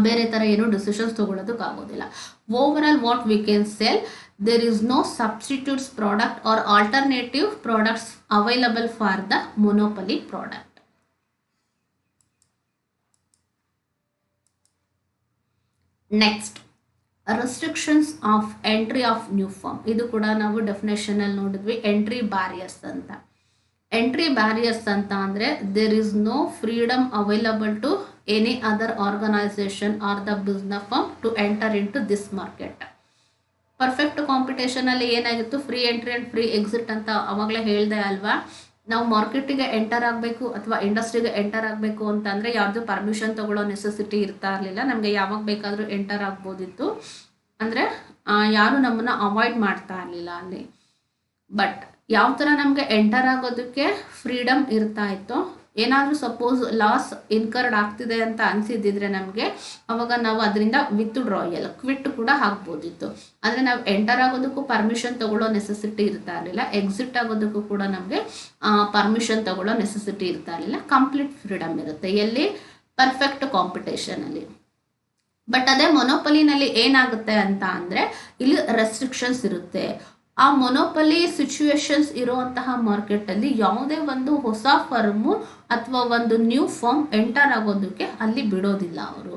ಬೇರೆ ಥರ ಏನೂ ಡಿಸಿಷನ್ಸ್ ತೊಗೊಳೋದಕ್ಕಾಗೋದಿಲ್ಲ. Overall what we can sell, there is no substitutes product or alternative products available for the monopoly product. Next, restrictions of entry of new firm. ಇದು ಕೂಡ ನಾವು ಡೆಫಿನೇಷನ್ ಅಲ್ಲಿ ನೋಡಿದ್ವಿ. ಎಂಟ್ರಿ ಬ್ಯಾರಿಯರ್ಸ್ ಅಂತ. ಎಂಟ್ರಿ ಬ್ಯಾರಿಯರ್ಸ್ ಅಂತ ಅಂದರೆ there is no freedom available to any other organisation or the business firm to enter into this market. Perfect ಕಾಂಪಿಟೇಷನಲ್ಲಿ ಏನಾಗಿತ್ತು, free entry and free exit ಅಂತ ಅವಾಗಲೇ ಹೇಳಿದೆ ಅಲ್ವಾ. ನಾವು ಮಾರ್ಕೆಟಿಗೆ ಎಂಟರ್ ಆಗಬೇಕು ಅಥವಾ ಇಂಡಸ್ಟ್ರಿಗೆ ಎಂಟರ್ ಆಗಬೇಕು ಅಂತಂದರೆ ಯಾರ್ದು ಪರ್ಮಿಷನ್ ತೊಗೊಳ್ಳೋ ನೆಸೆಸಿಟಿ ಇರ್ತಾ ಇರಲಿಲ್ಲ. ನಮಗೆ ಯಾವಾಗ ಬೇಕಾದರೂ ಎಂಟರ್ ಆಗ್ಬೋದಿತ್ತು, ಅಂದರೆ ಯಾರು ನಮ್ಮನ್ನು ಅವಾಯ್ಡ್ ಮಾಡ್ತಾ ಇರಲಿಲ್ಲ ಅಲ್ಲಿ. ಬಟ್ ಯಾವ ಥರ ನಮಗೆ ಎಂಟರ್ ಆಗೋದಕ್ಕೆ ಫ್ರೀಡಮ್ ಇರ್ತಾ ಇತ್ತು, ಏನಾದರೂ ಸಪೋಸ್ ಲಾಸ್ ಇನ್ಕರ್ಡ್ ಆಗ್ತಿದೆ ಅಂತ ಅನಿಸಿದ್ದಿದ್ರೆ ನಮಗೆ, ಅವಾಗ ನಾವು ಅದರಿಂದ ವಿತ್ಡ್ರಾಯಲ್ ಕ್ವಿಟ್ ಕೂಡ ಆಗ್ಬೋದಿತ್ತು. ಅಂದರೆ ನಾವು ಎಂಟರ್ ಆಗೋದಕ್ಕೂ ಪರ್ಮಿಷನ್ ತೊಗೊಳ್ಳೋ ನೆಸೆಸಿಟಿ ಇರ್ತಾ ಇರಲಿಲ್ಲ, ಎಕ್ಸಿಟ್ ಆಗೋದಕ್ಕೂ ಕೂಡ ನಮಗೆ ಪರ್ಮಿಷನ್ ತೊಗೊಳ್ಳೋ ನೆಸೆಸಿಟಿ ಇರ್ತಾ ಇರಲಿಲ್ಲ. ಕಂಪ್ಲೀಟ್ ಫ್ರೀಡಮ್ ಇರುತ್ತೆ ಎಲ್ಲಿ, ಪರ್ಫೆಕ್ಟ್ ಕಾಂಪಿಟೇಷನಲ್ಲಿ. ಬಟ್ ಅದೇ ಮೊನೋಪಲಿನಲ್ಲಿ ಏನಾಗುತ್ತೆ ಅಂತ ಅಂದರೆ ಇಲ್ಲಿ ರೆಸ್ಟ್ರಿಕ್ಷನ್ಸ್ ಇರುತ್ತೆ. ಆ ಮೊನೋಪಲಿ ಸಿಚುವೇಶನ್ಸ್ ಇರುವಂತಹ ಮಾರ್ಕೆಟಲ್ಲಿ ಯಾವುದೇ ಒಂದು ಹೊಸ ಫರ್ಮು ಅಥವಾ ಒಂದು ನ್ಯೂ ಫರ್ಮ್ ಎಂಟರ್ ಆಗೋದಕ್ಕೆ ಅಲ್ಲಿ ಬಿಡೋದಿಲ್ಲ ಅವರು.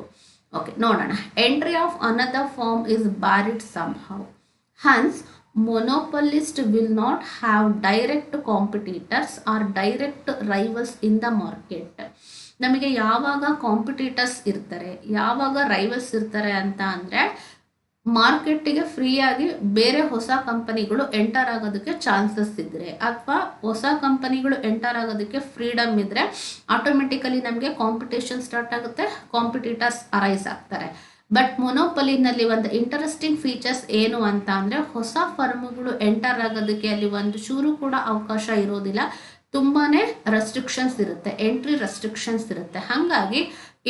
ಓಕೆ, ನೋಡೋಣ. Entry of another firm is barred somehow, hence monopolist will not have direct competitors or direct rivals in the market. ನಮಗೆ ಯಾವಾಗ ಕಾಂಪಿಟೇಟರ್ಸ್ ಇರ್ತಾರೆ, ಯಾವಾಗ ರೈವಲ್ಸ್ ಇರ್ತಾರೆ ಅಂತ ಅಂದರೆ ಮಾರ್ಕೆಟಿಗೆ ಫ್ರೀಯಾಗಿ ಬೇರೆ ಹೊಸ ಕಂಪನಿಗಳು ಎಂಟರ್ ಆಗೋದಕ್ಕೆ ಚಾನ್ಸಸ್ ಇದ್ದರೆ, ಅಥವಾ ಹೊಸ ಕಂಪನಿಗಳು ಎಂಟರ್ ಆಗೋದಕ್ಕೆ ಫ್ರೀಡಮ್ ಇದ್ದರೆ ಆಟೋಮೆಟಿಕಲಿ ನಮಗೆ ಕಾಂಪಿಟೇಷನ್ ಸ್ಟಾರ್ಟ್ ಆಗುತ್ತೆ, ಕಾಂಪಿಟೇಟರ್ಸ್ ಅರೈಸ್ ಆಗ್ತಾರೆ. ಬಟ್ ಮೊನೋಪಲಿನಲ್ಲಿ ಒಂದು ಇಂಟ್ರೆಸ್ಟಿಂಗ್ ಫೀಚರ್ಸ್ ಏನು ಅಂತ ಅಂದರೆ ಹೊಸ ಫರ್ಮ್ಗಳು ಎಂಟರ್ ಆಗೋದಕ್ಕೆ ಅಲ್ಲಿ ಒಂದು ಚೂರು ಕೂಡ ಅವಕಾಶ ಇರೋದಿಲ್ಲ. ತುಂಬಾ ರೆಸ್ಟ್ರಿಕ್ಷನ್ಸ್ ಇರುತ್ತೆ, ಎಂಟ್ರಿ ರೆಸ್ಟ್ರಿಕ್ಷನ್ಸ್ ಇರುತ್ತೆ. ಹಾಗಾಗಿ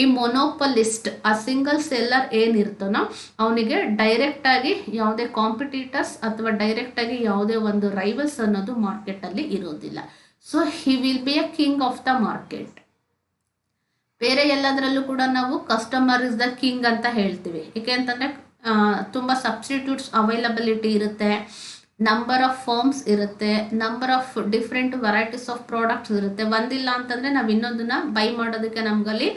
ಈ ಮೊನೋಪಲಿಸ್ಟ್, ಆ ಸಿಂಗಲ್ ಸೆಲ್ಲರ್ ಏನಿರ್ತಾನೋ ಅವನಿಗೆ ಡೈರೆಕ್ಟಾಗಿ ಯಾವುದೇ ಕಾಂಪಿಟೇಟರ್ಸ್ ಅಥವಾ ಡೈರೆಕ್ಟಾಗಿ ಯಾವುದೇ ಒಂದು ರೈವಲ್ಸ್ ಅನ್ನೋದು ಮಾರ್ಕೆಟಲ್ಲಿ ಇರೋದಿಲ್ಲ. So he will be A king of the market. ಬೇರೆ ಎಲ್ಲದರಲ್ಲೂ ಕೂಡ ನಾವು ಕಸ್ಟಮರ್ ಇಸ್ ದ ಕಿಂಗ್ ಅಂತ ಹೇಳ್ತೀವಿ. ಏಕೆ ಅಂತಂದರೆ ತುಂಬ ಸಬ್ಸ್ಟಿಟ್ಯೂಟ್ಸ್ ಅವೈಲಬಿಲಿಟಿ ಇರುತ್ತೆ, ನಂಬರ್ ಆಫ್ ಫರ್ಮ್ಸ್ ಇರುತ್ತೆ, number of different varieties of products ಇರುತ್ತೆ. ಒಂದಿಲ್ಲ ಅಂತಂದರೆ ನಾವು ಇನ್ನೊಂದನ್ನ ಬೈ ಮಾಡೋದಕ್ಕೆ ನಮಗಲ್ಲಿ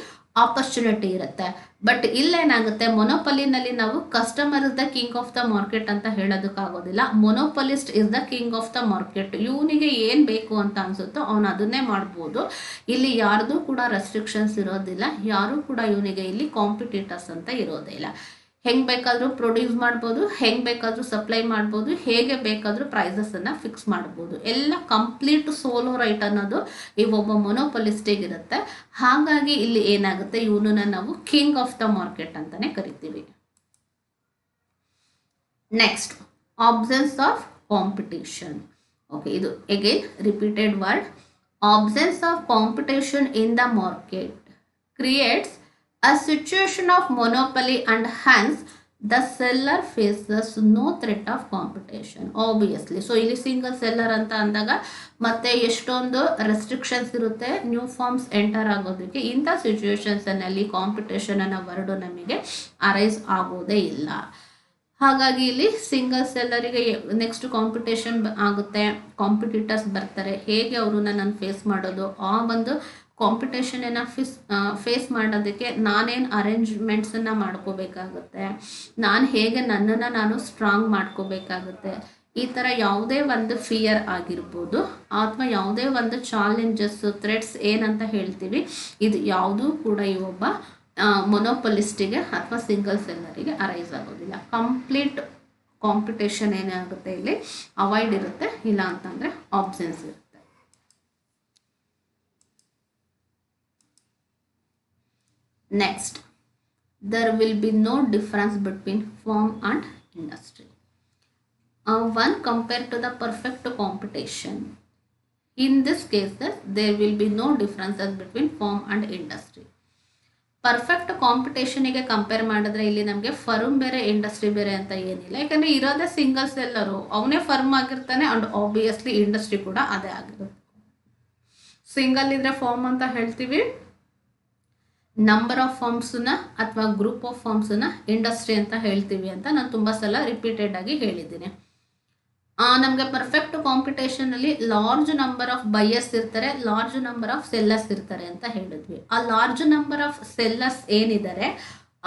ಆಪರ್ಚುನಿಟಿ ಇರುತ್ತೆ. ಬಟ್ ಇಲ್ಲೇನಾಗುತ್ತೆ, ಮೊನೋಪಲಿನಲ್ಲಿ ನಾವು customer is the king of the market ಅಂತ ಹೇಳೋದಕ್ಕಾಗೋದಿಲ್ಲ. Monopolist is the king of the market. ಇವನಿಗೆ ಏನು ಬೇಕು ಅಂತ ಅನಿಸುತ್ತೋ ಅವನು ಅದನ್ನೇ ಮಾಡ್ಬೋದು. ಇಲ್ಲಿ ಯಾರ್ದು ಕೂಡ ರೆಸ್ಟ್ರಿಕ್ಷನ್ಸ್ ಇರೋದಿಲ್ಲ, ಯಾರೂ ಕೂಡ ಇವನಿಗೆ ಇಲ್ಲಿ ಕಾಂಪಿಟೇಟರ್ಸ್ ಅಂತ ಇರೋದೇ ಇಲ್ಲ. ಹೆಂಗೆ ಬೇಕಾದರೂ ಪ್ರೊಡ್ಯೂಸ್ ಮಾಡ್ಬೋದು, ಹೆಂಗೆ ಬೇಕಾದರೂ ಸಪ್ಲೈ ಮಾಡ್ಬೋದು, ಹೇಗೆ ಬೇಕಾದರೂ ಪ್ರೈಸಸನ್ನು ಫಿಕ್ಸ್ ಮಾಡ್ಬೋದು. ಎಲ್ಲ ಕಂಪ್ಲೀಟ್ ಸೋಲೋ ರೈಟ್ ಅನ್ನೋದು ಈ ಒಬ್ಬ ಮೊನೋಪಲಿಸ್ಟಿಗೆ ಇರುತ್ತೆ. ಹಾಗಾಗಿ ಇಲ್ಲಿ ಏನಾಗುತ್ತೆ, ಇವನನ್ನ ನಾವು ಕಿಂಗ್ ಆಫ್ ದ ಮಾರ್ಕೆಟ್ ಅಂತಲೇ ಕರಿತೀವಿ. Next, absence of competition. Okay, ಇದು again repeated word. Absence of competition in the market creates a situation of monopoly and hence the seller faces no threat of competition obviously. So ಇಲ್ಲಿ single seller ಅಂತ ಅಂದಾಗ ಮತ್ತೆ ಎಷ್ಟೊಂದು restrictions ಇರುತ್ತೆ new forms enter ಆಗೋದಕ್ಕೆ. ಇಂಥ ಸಿಚುವೇಶನ್ಸ್ನಲ್ಲಿ competition ಅನ್ನೋ word ನಮಗೆ ಅರೈಸ್ ಆಗೋದೇ ಇಲ್ಲ. ಹಾಗಾಗಿ ಇಲ್ಲಿ ಸಿಂಗಲ್ ಸೆಲ್ಲರಿಗೆ ನೆಕ್ಸ್ಟ್ ಕಾಂಪಿಟೇಷನ್ ಆಗುತ್ತೆ, ಕಾಂಪಿಟೇಟರ್ಸ್ ಬರ್ತಾರೆ. ಹೇಗೆ ಅವ್ರನ್ನ ನಾನು ಫೇಸ್ ಮಾಡೋದು, ಆ ಒಂದು ಕಾಂಪಿಟೇಷನನ್ನು ಫೇಸ್ ಮಾಡೋದಕ್ಕೆ ನಾನೇನು ಅರೇಂಜ್ಮೆಂಟ್ಸನ್ನು ಮಾಡ್ಕೋಬೇಕಾಗುತ್ತೆ, ನಾನು ಹೇಗೆ ನನ್ನನ್ನು ನಾನು ಸ್ಟ್ರಾಂಗ್ ಮಾಡ್ಕೋಬೇಕಾಗುತ್ತೆ. ಈ ಥರ ಯಾವುದೇ ಒಂದು ಫಿಯರ್ ಆಗಿರ್ಬೋದು ಅಥವಾ ಯಾವುದೇ ಒಂದು ಚಾಲೆಂಜಸ್, ಥ್ರೆಟ್ಸ್ ಏನಂತ ಹೇಳ್ತೀವಿ, ಇದು ಯಾವುದೂ ಕೂಡ ಈ ಒಬ್ಬ ಮೊನೋಪಲಿಸ್ಟಿಗೆ ಅಥವಾ ಸಿಂಗಲ್ ಸೆಲ್ಲರಿಗೆ ಅರೈಸ್ ಆಗೋದಿಲ್ಲ. ಕಂಪ್ಲೀಟ್ ಕಾಂಪಿಟೇಷನ್ ಏನಾಗುತ್ತೆ ಇಲ್ಲಿ ಅವಾಯ್ಡ್ ಇರುತ್ತೆ, ಇಲ್ಲ ಅಂತಂದರೆ ಆಬ್ಸೆನ್ಸ್ ಇರುತ್ತೆ. Next, there will be no difference between firm and industry. One compared to the perfect competition. In this cases there will be no differences between firm and industry. Perfect ಕಾಂಪಿಟೇಷನಿಗೆ compare ಮಾಡಿದ್ರೆ ಇಲ್ಲಿ ನಮಗೆ firm ಬೇರೆ industry ಬೇರೆ ಅಂತ ಏನಿಲ್ಲ. ಯಾಕಂದರೆ ಇರೋದೇ ಸಿಂಗಲ್ ಸೆಲ್ಲರು, ಅವನೇ ಫರ್ಮ್ ಆಗಿರ್ತಾನೆ ಆ್ಯಂಡ್ ಆಬ್ವಿಯಸ್ಲಿ ಇಂಡಸ್ಟ್ರಿ ಕೂಡ ಅದೇ ಆಗಿರುತ್ತೆ. ಸಿಂಗಲ್ ಇದ್ರೆ ಫಾರ್ಮ್ ಅಂತ ಹೇಳ್ತೀವಿ, ನಂಬರ್ ಆಫ್ ಫಾರ್ಮ್ಸನ್ನ ಅಥವಾ ಗ್ರೂಪ್ ಆಫ್ ಫಾರ್ಮ್ಸನ್ನ ಇಂಡಸ್ಟ್ರಿ ಅಂತ ಹೇಳ್ತೀವಿ ಅಂತ ನಾನು ತುಂಬ ಸಲ ರಿಪೀಟೆಡ್ ಆಗಿ ಹೇಳಿದ್ದೀನಿ. ನಮಗೆ ಪರ್ಫೆಕ್ಟ್ ಕಾಂಪಿಟೇಷನಲ್ಲಿ ಲಾರ್ಜ್ ನಂಬರ್ ಆಫ್ ಬೈಯರ್ಸ್ ಇರ್ತಾರೆ, ಲಾರ್ಜ್ ನಂಬರ್ ಆಫ್ ಸೆಲ್ಲರ್ಸ್ ಇರ್ತಾರೆ ಅಂತ ಹೇಳಿದ್ವಿ. ಆ ಲಾರ್ಜ್ ನಂಬರ್ ಆಫ್ ಸೆಲ್ಲರ್ಸ್ ಏನಿದ್ದಾರೆ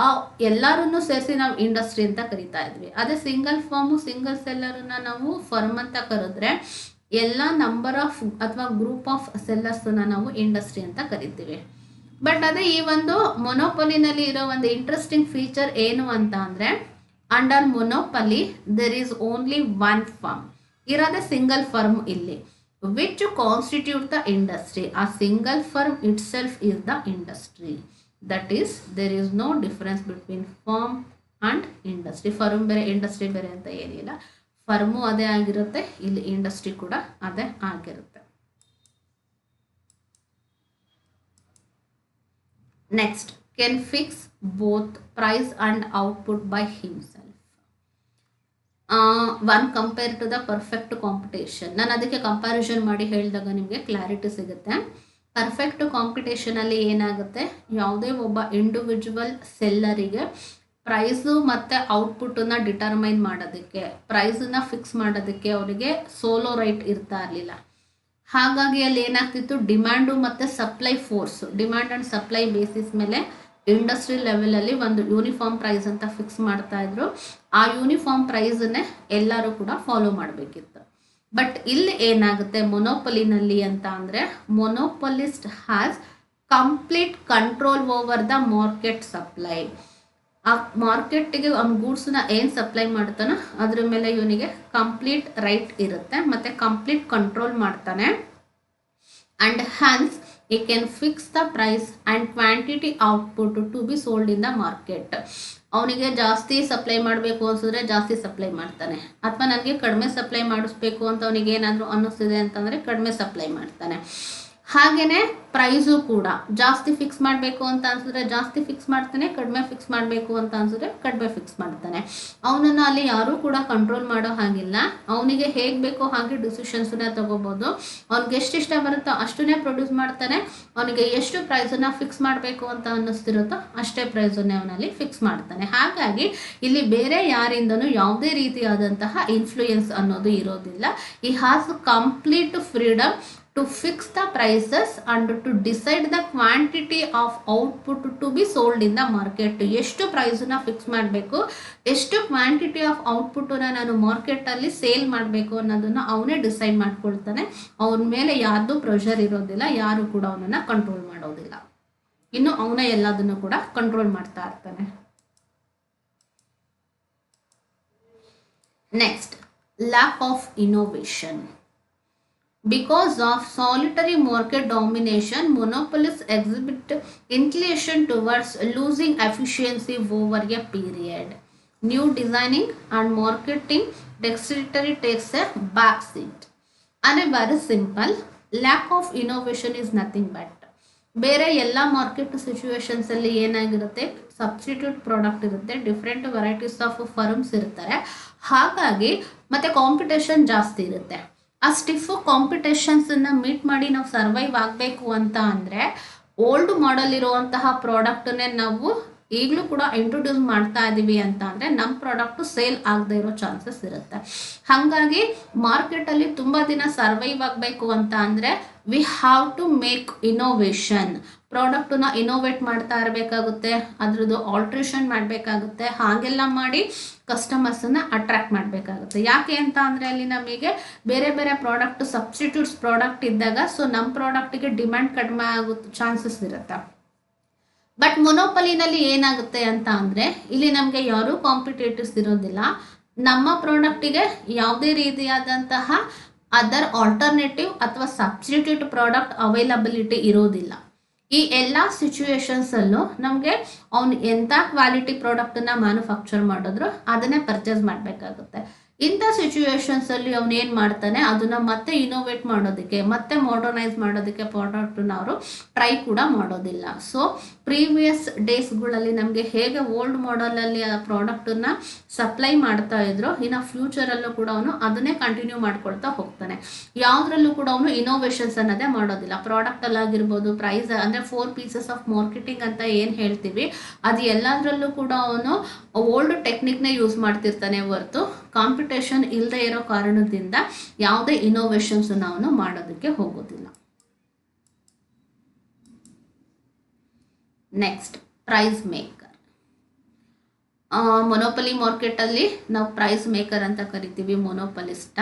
ಆ ಎಲ್ಲರನ್ನು ಸೇರಿಸಿ ನಾವು ಇಂಡಸ್ಟ್ರಿ ಅಂತ ಕರಿತಾ ಇದ್ವಿ. ಅದೇ ಸಿಂಗಲ್ ಫಾರ್ಮು ಸಿಂಗಲ್ ಸೆಲ್ಲರನ್ನ ನಾವು ಫರ್ಮ್ ಅಂತ ಕರೆದ್ರೆ ಎಲ್ಲ ನಂಬರ್ ಆಫ್ ಅಥವಾ ಗ್ರೂಪ್ ಆಫ್ ಸೆಲ್ಲರ್ಸನ್ನ ನಾವು ಇಂಡಸ್ಟ್ರಿ ಅಂತ ಕರಿತೀವಿ. ಬಟ್ ಅದೇ ಈ ಒಂದು ಮೊನೋಪೊಲಿನಲ್ಲಿ ಇರೋ ಒಂದು ಇಂಟ್ರೆಸ್ಟಿಂಗ್ ಫೀಚರ್ ಏನು ಅಂತ ಅಂದರೆ, under monopoly there is only one firm, ಇರೋದೇ ಸಿಂಗಲ್ ಫರ್ಮ್ ಇಲ್ಲಿ, ವಿಚ್ ಕಾನ್ಸ್ಟಿಟ್ಯೂಟ್ ದ ಇಂಡಸ್ಟ್ರಿ. ಆ single firm itself is the industry. That is there is no difference between firm and industry. Firm ಬೇರೆ industry ಬೇರೆ ಅಂತ ಏನಿಲ್ಲ, firm ಅದೇ ಆಗಿರುತ್ತೆ, ಇಲ್ಲಿ ಇಂಡಸ್ಟ್ರಿ ಕೂಡ ಅದೇ ಆಗಿರುತ್ತೆ. Next, can fix both price and output by himself. One compared to the perfect competition. ನಾನು ಅದಕ್ಕೆ ಕಂಪ್ಯಾರಿಸನ್ ಮಾಡಿ ಹೇಳಿದಾಗ ನಿಮಗೆ ಕ್ಲಾರಿಟಿ ಸಿಗುತ್ತೆ. ಪರ್ಫೆಕ್ಟ್ ಕಾಂಪಿಟೇಷನಲ್ಲಿ ಏನಾಗುತ್ತೆ, ಯಾವುದೇ ಒಬ್ಬ ಇಂಡಿವಿಜುವಲ್ ಸೆಲ್ಲರಿಗೆ ಪ್ರೈಸು ಮತ್ತು ಔಟ್ಪುಟ್ಟನ್ನು ಡಿಟರ್ಮೈನ್ ಮಾಡೋದಕ್ಕೆ, ಪ್ರೈಸನ್ನು ಫಿಕ್ಸ್ ಮಾಡೋದಕ್ಕೆ ಅವರಿಗೆ ಸೋಲೋ ರೈಟ್ ಇರ್ತಾ ಇರಲಿಲ್ಲ. ಹಾಗಾಗಿ ಅಲ್ಲಿ ಏನಾಗ್ತಿತ್ತು, ಡಿಮ್ಯಾಂಡು ಮತ್ತು supply force, demand and supply basis ಮೇಲೆ ಇಂಡಸ್ಟ್ರಿ ಲೆವೆಲಲ್ಲಿ ಒಂದು ಯೂನಿಫಾರ್ಮ್ ಪ್ರೈಸ್ ಅಂತ ಫಿಕ್ಸ್ ಮಾಡ್ತಾ ಇದ್ರು. ಆ ಯೂನಿಫಾರ್ಮ್ ಪ್ರೈಸನ್ನೇ ಎಲ್ಲರೂ ಕೂಡ ಫಾಲೋ ಮಾಡಬೇಕಿತ್ತು. ಬಟ್ ಇಲ್ಲಿ ಏನಾಗುತ್ತೆ ಮೊನೋಪಲಿನಲ್ಲಿ ಅಂತ ಅಂದರೆ, monopolist has complete control over the market supply. ಆ ಮಾರ್ಕೆಟ್ಗೆ ಅವ್ನ ಗೂಡ್ಸ್ನ ಏನು ಸಪ್ಲೈ ಮಾಡ್ತಾನೋ ಅದ್ರ ಮೇಲೆ ಇವನಿಗೆ ಕಂಪ್ಲೀಟ್ ರೈಟ್ ಇರುತ್ತೆ ಮತ್ತು ಕಂಪ್ಲೀಟ್ ಕಂಟ್ರೋಲ್ ಮಾಡ್ತಾನೆ. And Hans he can fix the price and quantity output to be sold in the market. ಅವನಿಗೆ ಜಾಸ್ತಿ ಸಪ್ಲೈ ಮಾಡಬೇಕು ಅನ್ಸಿದ್ರೆ ಜಾಸ್ತಿ ಸಪ್ಲೈ ಮಾಡ್ತಾನೆ, ಅಥವಾ ನನಗೆ ಕಡಿಮೆ ಸಪ್ಲೈ ಮಾಡಿಸ್ಬೇಕು ಅಂತ ಅವನಿಗೆ ಏನಾದರೂ ಅನ್ನಿಸ್ತಿದೆ ಅಂತಂದರೆ ಕಡಿಮೆ ಸಪ್ಲೈ ಮಾಡ್ತಾನೆ. ಹಾಗೆಯೇ ಪ್ರೈಸು ಕೂಡ ಜಾಸ್ತಿ ಫಿಕ್ಸ್ ಮಾಡಬೇಕು ಅಂತ ಅನ್ಸಿದ್ರೆ ಜಾಸ್ತಿ ಫಿಕ್ಸ್ ಮಾಡ್ತಾನೆ, ಕಡಿಮೆ ಫಿಕ್ಸ್ ಮಾಡಬೇಕು ಅಂತ ಅನ್ಸಿದ್ರೆ ಕಡಿಮೆ ಫಿಕ್ಸ್ ಮಾಡ್ತಾನೆ. ಅವನನ್ನು ಅಲ್ಲಿ ಯಾರೂ ಕೂಡ ಕಂಟ್ರೋಲ್ ಮಾಡೋ ಹಾಗಿಲ್ಲ. ಅವನಿಗೆ ಹೇಗೆ ಬೇಕೋ ಹಾಗೆ ಡಿಸಿಷನ್ಸನ್ನ ತಗೋಬೋದು. ಅವ್ನಿಗೆ ಎಷ್ಟು ಇಷ್ಟ ಬರುತ್ತೋ ಅಷ್ಟನ್ನೇ ಪ್ರೊಡ್ಯೂಸ್ ಮಾಡ್ತಾನೆ. ಅವನಿಗೆ ಎಷ್ಟು ಪ್ರೈಸನ್ನು ಫಿಕ್ಸ್ ಮಾಡಬೇಕು ಅಂತ ಅನ್ನಿಸ್ತಿರುತ್ತೋ ಅಷ್ಟೇ ಪ್ರೈಸನ್ನೇ ಅವನಲ್ಲಿ ಫಿಕ್ಸ್ ಮಾಡ್ತಾನೆ. ಹಾಗಾಗಿ ಇಲ್ಲಿ ಬೇರೆ ಯಾರಿಂದನೂ ಯಾವುದೇ ರೀತಿಯಾದಂತಹ ಇನ್ಫ್ಲೂಯೆನ್ಸ್ ಅನ್ನೋದು ಇರೋದಿಲ್ಲ. ಈ has complete freedom to fix the prices and to decide the quantity of output to be sold in the market. ಎಷ್ಟು ಪ್ರೈಸನ್ನ ಫಿಕ್ಸ್ ಮಾಡಬೇಕು, ಎಷ್ಟು ಕ್ವಾಂಟಿಟಿ ಆಫ್ ಔಟ್ಪುಟ್ಟನ್ನು ನಾನು ಮಾರ್ಕೆಟಲ್ಲಿ ಸೇಲ್ ಮಾಡಬೇಕು ಅನ್ನೋದನ್ನು ಅವನೇ ಡಿಸೈಡ್ ಮಾಡ್ಕೊಳ್ತಾನೆ. ಅವನ ಮೇಲೆ ಯಾರ್ದು ಪ್ರೆಷರ್ ಇರೋದಿಲ್ಲ, ಯಾರು ಕೂಡ ಅವನನ್ನು ಕಂಟ್ರೋಲ್ ಮಾಡೋದಿಲ್ಲ. ಇನ್ನು ಅವನೇ ಎಲ್ಲದನ್ನು ಕೂಡ ಕಂಟ್ರೋಲ್ ಮಾಡ್ತಾ ಇರ್ತಾನೆ. Next, lack of innovation. Because of solitary market domination, monopolists exhibit inclination towards losing efficiency over a period. New designing and marketing dexterity takes a back seat. And very simple, lack of innovation is nothing but, ಬೇರೆ ಎಲ್ಲ market ಸಿಚುವೇಶನ್ಸಲ್ಲಿ ಏನಾಗಿರುತ್ತೆ, substitute product ಇರುತ್ತೆ, different varieties of firms ಇರ್ತಾರೆ. ಹಾಗಾಗಿ ಮತ್ತು competition ಜಾಸ್ತಿ ಇರುತ್ತೆ. ಆ ಸ್ಟಿಫ್ ಕಾಂಪಿಟೇಷನ್ಸನ್ನು ಮೀಟ್ ಮಾಡಿ ನಾವು ಸರ್ವೈವ್ ಆಗಬೇಕು ಅಂತ ಅಂದರೆ ಓಲ್ಡ್ ಮಾಡೆಲ್ ಇರುವಂತಹ ಪ್ರಾಡಕ್ಟನ್ನೇ ನಾವು ಈಗಲೂ ಕೂಡ ಇಂಟ್ರೊಡ್ಯೂಸ್ ಮಾಡ್ತಾ ಇದ್ದೀವಿ ಅಂತ ಅಂದರೆ ನಮ್ಮ ಪ್ರಾಡಕ್ಟು ಸೇಲ್ ಆಗದೆ ಇರೋ ಚಾನ್ಸಸ್ ಇರುತ್ತೆ. ಹಾಗಾಗಿ ಮಾರ್ಕೆಟಲ್ಲಿ ತುಂಬ ದಿನ ಸರ್ವೈವ್ ಆಗಬೇಕು ಅಂತ ಅಂದರೆ we have to make innovation. ಪ್ರಾಡಕ್ಟನ್ನ ಇನೋವೇಟ್ ಮಾಡ್ತಾ ಇರಬೇಕಾಗುತ್ತೆ, ಅದರದ್ದು ಆಲ್ಟ್ರೇಷನ್ ಮಾಡಬೇಕಾಗುತ್ತೆ. ಹಾಗೆಲ್ಲ ಮಾಡಿ ಕಸ್ಟಮರ್ಸನ್ನು ಅಟ್ರಾಕ್ಟ್ ಮಾಡಬೇಕಾಗುತ್ತೆ. ಯಾಕೆ ಅಂತ ಅಂದರೆ ಅಲ್ಲಿ ನಮಗೆ ಬೇರೆ ಬೇರೆ ಪ್ರಾಡಕ್ಟ್ ಸಬ್ಸ್ಟಿಟ್ಯೂಟ್ಸ್ ಪ್ರಾಡಕ್ಟ್ ಇದ್ದಾಗ ಸೊ ನಮ್ಮ ಪ್ರಾಡಕ್ಟಿಗೆ ಡಿಮ್ಯಾಂಡ್ ಕಡಿಮೆ ಆಗೋ ಚಾನ್ಸಸ್ ಇರುತ್ತೆ. ಬಟ್ ಮೊನೋಪಲಿನಲ್ಲಿ ಏನಾಗುತ್ತೆ ಅಂತ ಅಂದರೆ ಇಲ್ಲಿ ನಮಗೆ ಯಾರೂ ಕಾಂಪಿಟೇಟರ್ಸ್ ಇರೋದಿಲ್ಲ. ನಮ್ಮ ಪ್ರಾಡಕ್ಟಿಗೆ ಯಾವುದೇ ರೀತಿಯಾದಂತಹ ಅದರ್ ಆಲ್ಟರ್ನೇಟಿವ್ ಅಥವಾ ಸಬ್ಸ್ಟಿಟ್ಯೂಟ್ ಪ್ರಾಡಕ್ಟ್ ಅವೈಲಬಿಲಿಟಿ ಇರೋದಿಲ್ಲ. ಈ ಎಲ್ಲ ಸಿಚುವೇಶನ್ಸಲ್ಲೂ ನಮಗೆ ಅವ್ನು ಎಂಥ ಕ್ವಾಲಿಟಿ ಪ್ರಾಡಕ್ಟನ್ನು ಮ್ಯಾನುಫ್ಯಾಕ್ಚರ್ ಮಾಡಿದ್ರು ಅದನ್ನೇ ಪರ್ಚೇಸ್ ಮಾಡಬೇಕಾಗುತ್ತೆ. ಇಂಥ ಸಿಚುವೇಶನ್ಸಲ್ಲಿ ಅವನು ಏನು ಮಾಡ್ತಾನೆ, ಅದನ್ನು ಮತ್ತೆ ಇನೋವೇಟ್ ಮಾಡೋದಕ್ಕೆ ಮತ್ತೆ ಮಾಡರ್ನೈಸ್ ಮಾಡೋದಕ್ಕೆ ಪ್ರಾಡಕ್ಟನ್ನ ಅವರು ಟ್ರೈ ಕೂಡ ಮಾಡೋದಿಲ್ಲ. ಸೊ ಪ್ರೀವಿಯಸ್ ಡೇಸ್ಗಳಲ್ಲಿ ನಮಗೆ ಹೇಗೆ ಓಲ್ಡ್ ಮಾಡಲಲ್ಲಿ ಆ ಪ್ರಾಡಕ್ಟನ್ನು ಸಪ್ಲೈ ಮಾಡ್ತಾ ಇದ್ರು, ಇನ್ನು ಫ್ಯೂಚರಲ್ಲೂ ಕೂಡ ಅವನು ಅದನ್ನೇ ಕಂಟಿನ್ಯೂ ಮಾಡ್ಕೊಳ್ತಾ ಹೋಗ್ತಾನೆ. ಯಾವುದ್ರಲ್ಲೂ ಕೂಡ ಅವನು ಇನೋವೇಷನ್ಸ್ ಅನ್ನೋದೇ ಮಾಡೋದಿಲ್ಲ. ಪ್ರಾಡಕ್ಟಲ್ಲಾಗಿರ್ಬೋದು, ಪ್ರೈಸ್ ಅಂದರೆ 4 ಪೀಸಸ್ ಆಫ್ ಮಾರ್ಕೆಟಿಂಗ್ ಅಂತ ಏನು ಹೇಳ್ತೀವಿ, ಅದು ಎಲ್ಲದರಲ್ಲೂ ಕೂಡ ಅವನು ಓಲ್ಡ್ ಟೆಕ್ನಿಕ್ನೇ ಯೂಸ್ ಮಾಡ್ತಿರ್ತಾನೆ ಹೊರತು ಕಾಂಪಿಟೇಷನ್ ಇಲ್ಲದೆ ಇರೋ ಕಾರಣದಿಂದ ಯಾವುದೇ ಇನೋವೇಷನ್ಸ್ ಅವನು ಮಾಡೋದಕ್ಕೆ ಹೋಗೋದಿಲ್ಲ. Next, price maker. ಮೊನೋಪಲಿ ಮಾರ್ಕೆಟಲ್ಲಿ ನಾವು ಪ್ರೈಸ್ ಮೇಕರ್ ಅಂತ ಕರಿತೀವಿ ಮೊನೋಪಲಿಸ್ಟ.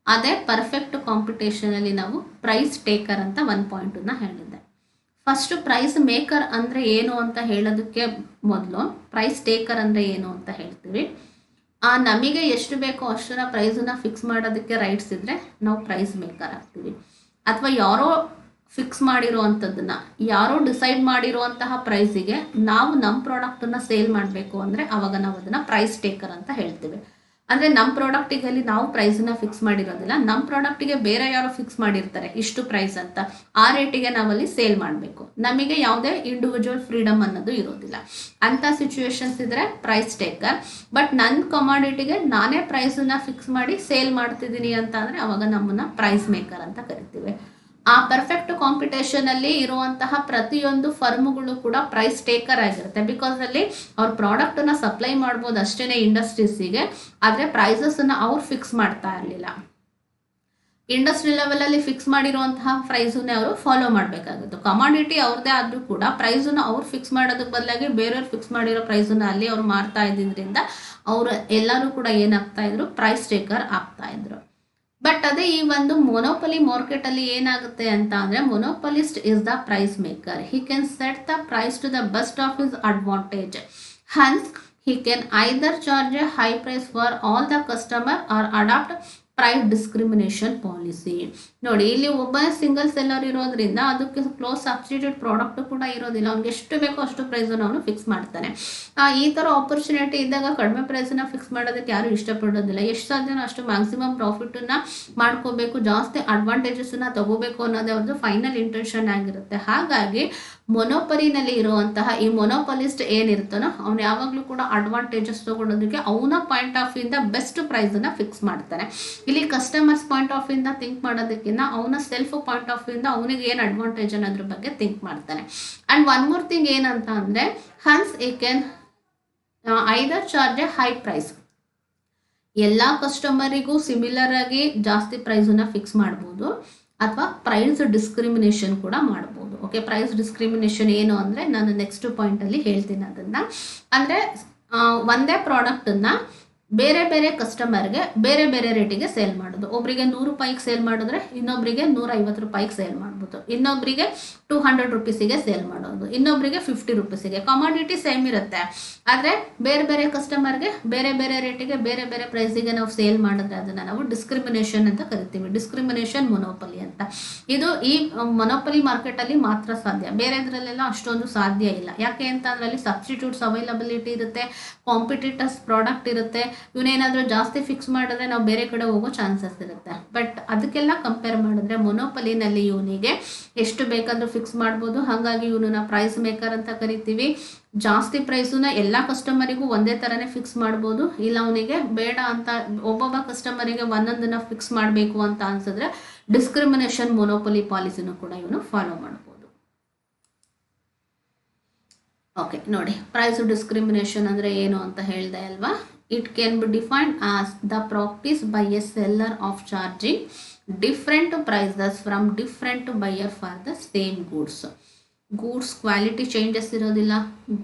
ಅದೇ ಪರ್ಫೆಕ್ಟ್ ಕಾಂಪಿಟೇಷನಲ್ಲಿ ನಾವು ಪ್ರೈಸ್ ಟೇಕರ್ ಅಂತ 1 ಪಾಯಿಂಟನ್ನು ಹೇಳಿದ್ದೆ. ಫಸ್ಟು ಪ್ರೈಸ್ ಮೇಕರ್ ಅಂದರೆ ಏನು ಅಂತ ಹೇಳೋದಕ್ಕೆ ಮೊದಲು ಪ್ರೈಸ್ ಟೇಕರ್ ಅಂದರೆ ಏನು ಅಂತ ಹೇಳ್ತೀವಿ. ನಮಗೆ ಎಷ್ಟು ಬೇಕೋ ಅಷ್ಟರ ಪ್ರೈಸನ್ನ ಫಿಕ್ಸ್ ಮಾಡೋದಕ್ಕೆ ರೈಟ್ಸ್ ಇದ್ದರೆ ನಾವು ಪ್ರೈಸ್ ಮೇಕರ್ ಆಗ್ತೀವಿ. ಅಥವಾ ಯಾರೋ ಫಿಕ್ಸ್ ಮಾಡಿರೋ ಅಂಥದ್ದನ್ನು, ಯಾರೋ ಡಿಸೈಡ್ ಮಾಡಿರುವಂತಹ ಪ್ರೈಸಿಗೆ ನಾವು ನಮ್ಮ ಪ್ರಾಡಕ್ಟನ್ನು ಸೇಲ್ ಮಾಡಬೇಕು ಅಂದರೆ ಆವಾಗ ನಾವು ಅದನ್ನು ಪ್ರೈಸ್ ಟೇಕರ್ ಅಂತ ಹೇಳ್ತೀವಿ. ಅಂದರೆ ನಮ್ಮ ಪ್ರಾಡಕ್ಟಿಗೆ ಅಲ್ಲಿ ನಾವು ಪ್ರೈಸನ್ನ ಫಿಕ್ಸ್ ಮಾಡಿರೋದಿಲ್ಲ, ನಮ್ಮ ಪ್ರಾಡಕ್ಟಿಗೆ ಬೇರೆ ಯಾರೋ ಫಿಕ್ಸ್ ಮಾಡಿರ್ತಾರೆ ಇಷ್ಟು ಪ್ರೈಸ್ ಅಂತ, ಆ ರೇಟಿಗೆ ನಾವಲ್ಲಿ ಸೇಲ್ ಮಾಡಬೇಕು. ನಮಗೆ ಯಾವುದೇ ಇಂಡಿವಿಜುವಲ್ ಫ್ರೀಡಮ್ ಅನ್ನೋದು ಇರೋದಿಲ್ಲ. ಅಂಥ ಸಿಚುವೇಶನ್ಸ್ ಇದ್ದರೆ ಪ್ರೈಸ್ ಟೇಕರ್. ಬಟ್ ನನ್ನ ಕಮಾಡಿಟಿಗೆ ನಾನೇ ಪ್ರೈಸನ್ನ ಫಿಕ್ಸ್ ಮಾಡಿ ಸೇಲ್ ಮಾಡ್ತಿದ್ದೀನಿ ಅಂತ ಅಂದರೆ ಅವಾಗ ನಮ್ಮನ್ನು ಪ್ರೈಸ್ ಮೇಕರ್ ಅಂತ ಕರಿತೀವಿ. ಆ ಪರ್ಫೆಕ್ಟ್ ಕಾಂಪಿಟೇಷನಲ್ಲಿ ಇರುವಂತಹ ಪ್ರತಿಯೊಂದು ಫರ್ಮ್ಗಳು ಕೂಡ ಪ್ರೈಸ್ ಟೇಕರ್ ಆಗಿರುತ್ತೆ. ಬಿಕಾಸ್ ಅಲ್ಲಿ ಅವ್ರ ಪ್ರಾಡಕ್ಟನ್ನು ಸಪ್ಲೈ ಮಾಡ್ಬೋದು ಅಷ್ಟೇ ಇಂಡಸ್ಟ್ರೀಸಿಗೆ, ಆದರೆ ಪ್ರೈಸಸ್ಸನ್ನು ಅವ್ರು ಫಿಕ್ಸ್ ಮಾಡ್ತಾ ಇರಲಿಲ್ಲ. ಇಂಡಸ್ಟ್ರಿ ಲೆವೆಲಲ್ಲಿ ಫಿಕ್ಸ್ ಮಾಡಿರುವಂತಹ ಪ್ರೈಸನ್ನೇ ಅವರು ಫಾಲೋ ಮಾಡಬೇಕಾಗುತ್ತೆ. ಕಮಾಡಿಟಿ ಅವ್ರದ್ದೇ ಆದರೂ ಕೂಡ ಪ್ರೈಸನ್ನು ಅವ್ರು ಫಿಕ್ಸ್ ಮಾಡೋದಕ್ಕೆ ಬದಲಾಗಿ ಬೇರೆಯವ್ರು ಫಿಕ್ಸ್ ಮಾಡಿರೋ ಪ್ರೈಸನ್ನು ಅಲ್ಲಿ ಅವ್ರು ಮಾರ್ತಾ ಇದ್ದಿದ್ದರಿಂದ ಅವರು ಎಲ್ಲರೂ ಕೂಡ ಏನಾಗ್ತಾ ಇದ್ರು, ಪ್ರೈಸ್ ಟೇಕರ್ ಆಗ್ತಾ ಇದ್ರು. ಬಟ್ ಅದೇ ಈ ಒಂದು ಮೊನೋಪಲಿ ಮಾರ್ಕೆಟಲ್ಲಿ ಏನಾಗುತ್ತೆ ಅಂತ ಅಂದರೆ, monopolist is the price maker. He can set the price to the best of his advantage. Hence he can either charge a high price for all the customer or adopt price discrimination policy. ನೋಡಿ, ಇಲ್ಲಿ ಒಬ್ಬ single seller ಇರೋದ್ರಿಂದ ಅದಕ್ಕೆ close substitute product ಕೂಡ ಇರೋದಿಲ್ಲ. ಅವ್ನಿಗೆ ಎಷ್ಟು ಬೇಕೋ ಅಷ್ಟು ಪ್ರೈಸನ್ನು ಅವನು ಫಿಕ್ಸ್ ಮಾಡ್ತಾನೆ. ಈ ಥರ ಆಪರ್ಚುನಿಟಿ ಇದ್ದಾಗ ಕಡಿಮೆ ಪ್ರೈಸನ್ನು ಫಿಕ್ಸ್ ಮಾಡೋದಕ್ಕೆ ಯಾರು ಇಷ್ಟಪಡೋದಿಲ್ಲ. ಎಷ್ಟು ಸಾಧ್ಯನೋ ಅಷ್ಟು ಮ್ಯಾಕ್ಸಿಮಮ್ ಪ್ರಾಫಿಟನ್ನು ಮಾಡ್ಕೋಬೇಕು, ಜಾಸ್ತಿ ಅಡ್ವಾಂಟೇಜಸ್ಸನ್ನು ತಗೋಬೇಕು ಅನ್ನೋದೇ ಅವ್ರದ್ದು ಫೈನಲ್ ಇಂಟೆನ್ಷನ್ ಆಗಿರುತ್ತೆ. ಹಾಗಾಗಿ ಮೊನೋಪಲಿನಲ್ಲಿ ಇರುವಂತಹ ಈ ಮೊನೋಪಲಿಸ್ಟ್ ಏನಿರ್ತಾನೋ ಅವನು ಯಾವಾಗಲೂ ಕೂಡ ಅಡ್ವಾಂಟೇಜಸ್ ತಗೊಳ್ಳೋದಕ್ಕೆ ಅವನ ಪಾಯಿಂಟ್ ಆಫ್ ವ್ಯೂಯಿಂದ ಬೆಸ್ಟ್ ಪ್ರೈಸನ್ನು ಫಿಕ್ಸ್ ಮಾಡ್ತಾನೆ. ಇಲ್ಲಿ ಕಸ್ಟಮರ್ಸ್ ಪಾಯಿಂಟ್ ಆಫ್ ವ್ಯೂಯಿಂದ ಥಿಂಕ್ ಮಾಡೋದಕ್ಕಿಂತ ಅವನ ಸೆಲ್ಫ್ ಪಾಯಿಂಟ್ ಆಫ್ ವ್ಯೂಯಿಂದ ಅವನಿಗೆ ಏನು ಅಡ್ವಾಂಟೇಜ್ ಅನ್ನೋದ್ರ ಬಗ್ಗೆ ಥಿಂಕ್ ಮಾಡ್ತಾನೆ. ಆ್ಯಂಡ್ ಒನ್ ಮೋರ್ ಥಿಂಗ್ ಏನಂತ ಅಂದರೆ, hence he can either charge a high price. ಎಲ್ಲ ಕಸ್ಟಮರಿಗೂ ಸಿಮಿಲರ್ ಆಗಿ ಜಾಸ್ತಿ ಪ್ರೈಸನ್ನು ಫಿಕ್ಸ್ ಮಾಡ್ಬೋದು, ಅಥವಾ ಪ್ರೈಸ್ ಡಿಸ್ಕ್ರಿಮಿನೇಷನ್ ಕೂಡ ಮಾಡ್ಬೋದು. ಓಕೆ, ಪ್ರೈಸ್ ಡಿಸ್ಕ್ರಿಮಿನೇಷನ್ ಏನು ಅಂದರೆ ನಾನು ನೆಕ್ಸ್ಟ್ ಪಾಯಿಂಟಲ್ಲಿ ಹೇಳ್ತೀನಿ ಅದನ್ನು. ಅಂದರೆ ಒಂದೇ ಪ್ರಾಡಕ್ಟನ್ನು ಬೇರೆ ಬೇರೆ ಕಸ್ಟಮರ್ಗೆ ಬೇರೆ ಬೇರೆ ರೇಟಿಗೆ ಸೇಲ್ ಮಾಡೋದು. ಒಬ್ಬರಿಗೆ 100 ರೂಪಾಯಿಗೆ ಸೇಲ್ ಮಾಡಿದ್ರೆ ಇನ್ನೊಬ್ಬರಿಗೆ 150 ರೂಪಾಯಿಗೆ ಸೇಲ್ ಮಾಡ್ಬೋದು, ಇನ್ನೊಬ್ಬರಿಗೆ 200 ರೂಪೀಸಿಗೆ ಸೇಲ್ ಮಾಡೋದು, ಇನ್ನೊಬ್ಬರಿಗೆ 50 ರೂಪೀಸಿಗೆ. ಕಮಾಡಿಟಿ ಸೇಮ್ ಇರುತ್ತೆ, ಆದರೆ ಬೇರೆ ಬೇರೆ ಕಸ್ಟಮರ್ಗೆ ಬೇರೆ ಬೇರೆ ರೇಟಿಗೆ ಬೇರೆ ಬೇರೆ ಪ್ರೈಸಿಗೆ ನಾವು ಸೇಲ್ ಮಾಡಿದ್ರೆ ಅದನ್ನು ನಾವು ಡಿಸ್ಕ್ರಿಮಿನೇಷನ್ ಅಂತ ಕರಿತೀವಿ. ಡಿಸ್ಕ್ರಿಮಿನೇಷನ್ ಮೊನೋಪಲಿ ಅಂತ. ಇದು ಈ ಮೊನೋಪಲಿ ಮಾರ್ಕೆಟಲ್ಲಿ ಮಾತ್ರ ಸಾಧ್ಯ, ಬೇರೆದ್ರಲ್ಲೆಲ್ಲ ಅಷ್ಟೊಂದು ಸಾಧ್ಯ ಇಲ್ಲ. ಯಾಕೆ ಅಂತ ಅಂದರೆ ಅಲ್ಲಿ ಸಬ್ಸ್ಟಿಟ್ಯೂಟ್ಸ್ ಅವೈಲಬಿಲಿಟಿ ಇರುತ್ತೆ, ಕಾಂಪಿಟೇಟರ್ಸ್ ಪ್ರಾಡಕ್ಟ್ ಇರುತ್ತೆ. ಇವನೇನಾದರೂ ಜಾಸ್ತಿ ಫಿಕ್ಸ್ ಮಾಡಿದ್ರೆ ನಾವು ಬೇರೆ ಕಡೆ ಹೋಗೋ ಚಾನ್ಸಸ್ ಇರುತ್ತೆ. ಬಟ್ ಅದಕ್ಕೆಲ್ಲ ಕಂಪೇರ್ ಮಾಡಿದ್ರೆ ಮೊನೋಪಲಿನಲ್ಲಿ ಇವನಿಗೆ ಎಷ್ಟು ಬೇಕಾದರೂ ಫಿಕ್ಸ್ ಮಾಡ್ಬೋದು. ಹಾಗಾಗಿ ಇವನನ್ನ ಪ್ರೈಸ್ ಮೇಕರ್ ಅಂತ ಕರಿತೀವಿ. ಜಾಸ್ತಿ ಪ್ರೈಸನ್ನ ಎಲ್ಲ ಕಸ್ಟಮರಿಗೂ ಒಂದೇ ಥರನೇ ಫಿಕ್ಸ್ ಮಾಡ್ಬೋದು. ಇಲ್ಲ ಅವನಿಗೆ ಬೇಡ ಅಂತ ಒಬ್ಬೊಬ್ಬ ಕಸ್ಟಮರಿಗೆ ಒಂದೊಂದನ್ನು ಫಿಕ್ಸ್ ಮಾಡಬೇಕು ಅಂತ ಅನ್ಸಿದ್ರೆ ಡಿಸ್ಕ್ರಿಮಿನೇಷನ್ ಮೊನೋಪಲಿ ಪಾಲಿಸಿನೂ ಕೂಡ ಇವನು ಫಾಲೋ ಮಾಡ್ಬೋದು. ಓಕೆ ನೋಡಿ, ಪ್ರೈಸ್ ಡಿಸ್ಕ್ರಿಮಿನೇಷನ್ ಅಂದರೆ ಏನು ಅಂತ ಹೇಳಿದೆ ಅಲ್ವಾ. It can be defined as the practice by a seller of charging different prices from different buyer for the same goods. Goods quality changes ಇರೋದಿಲ್ಲ,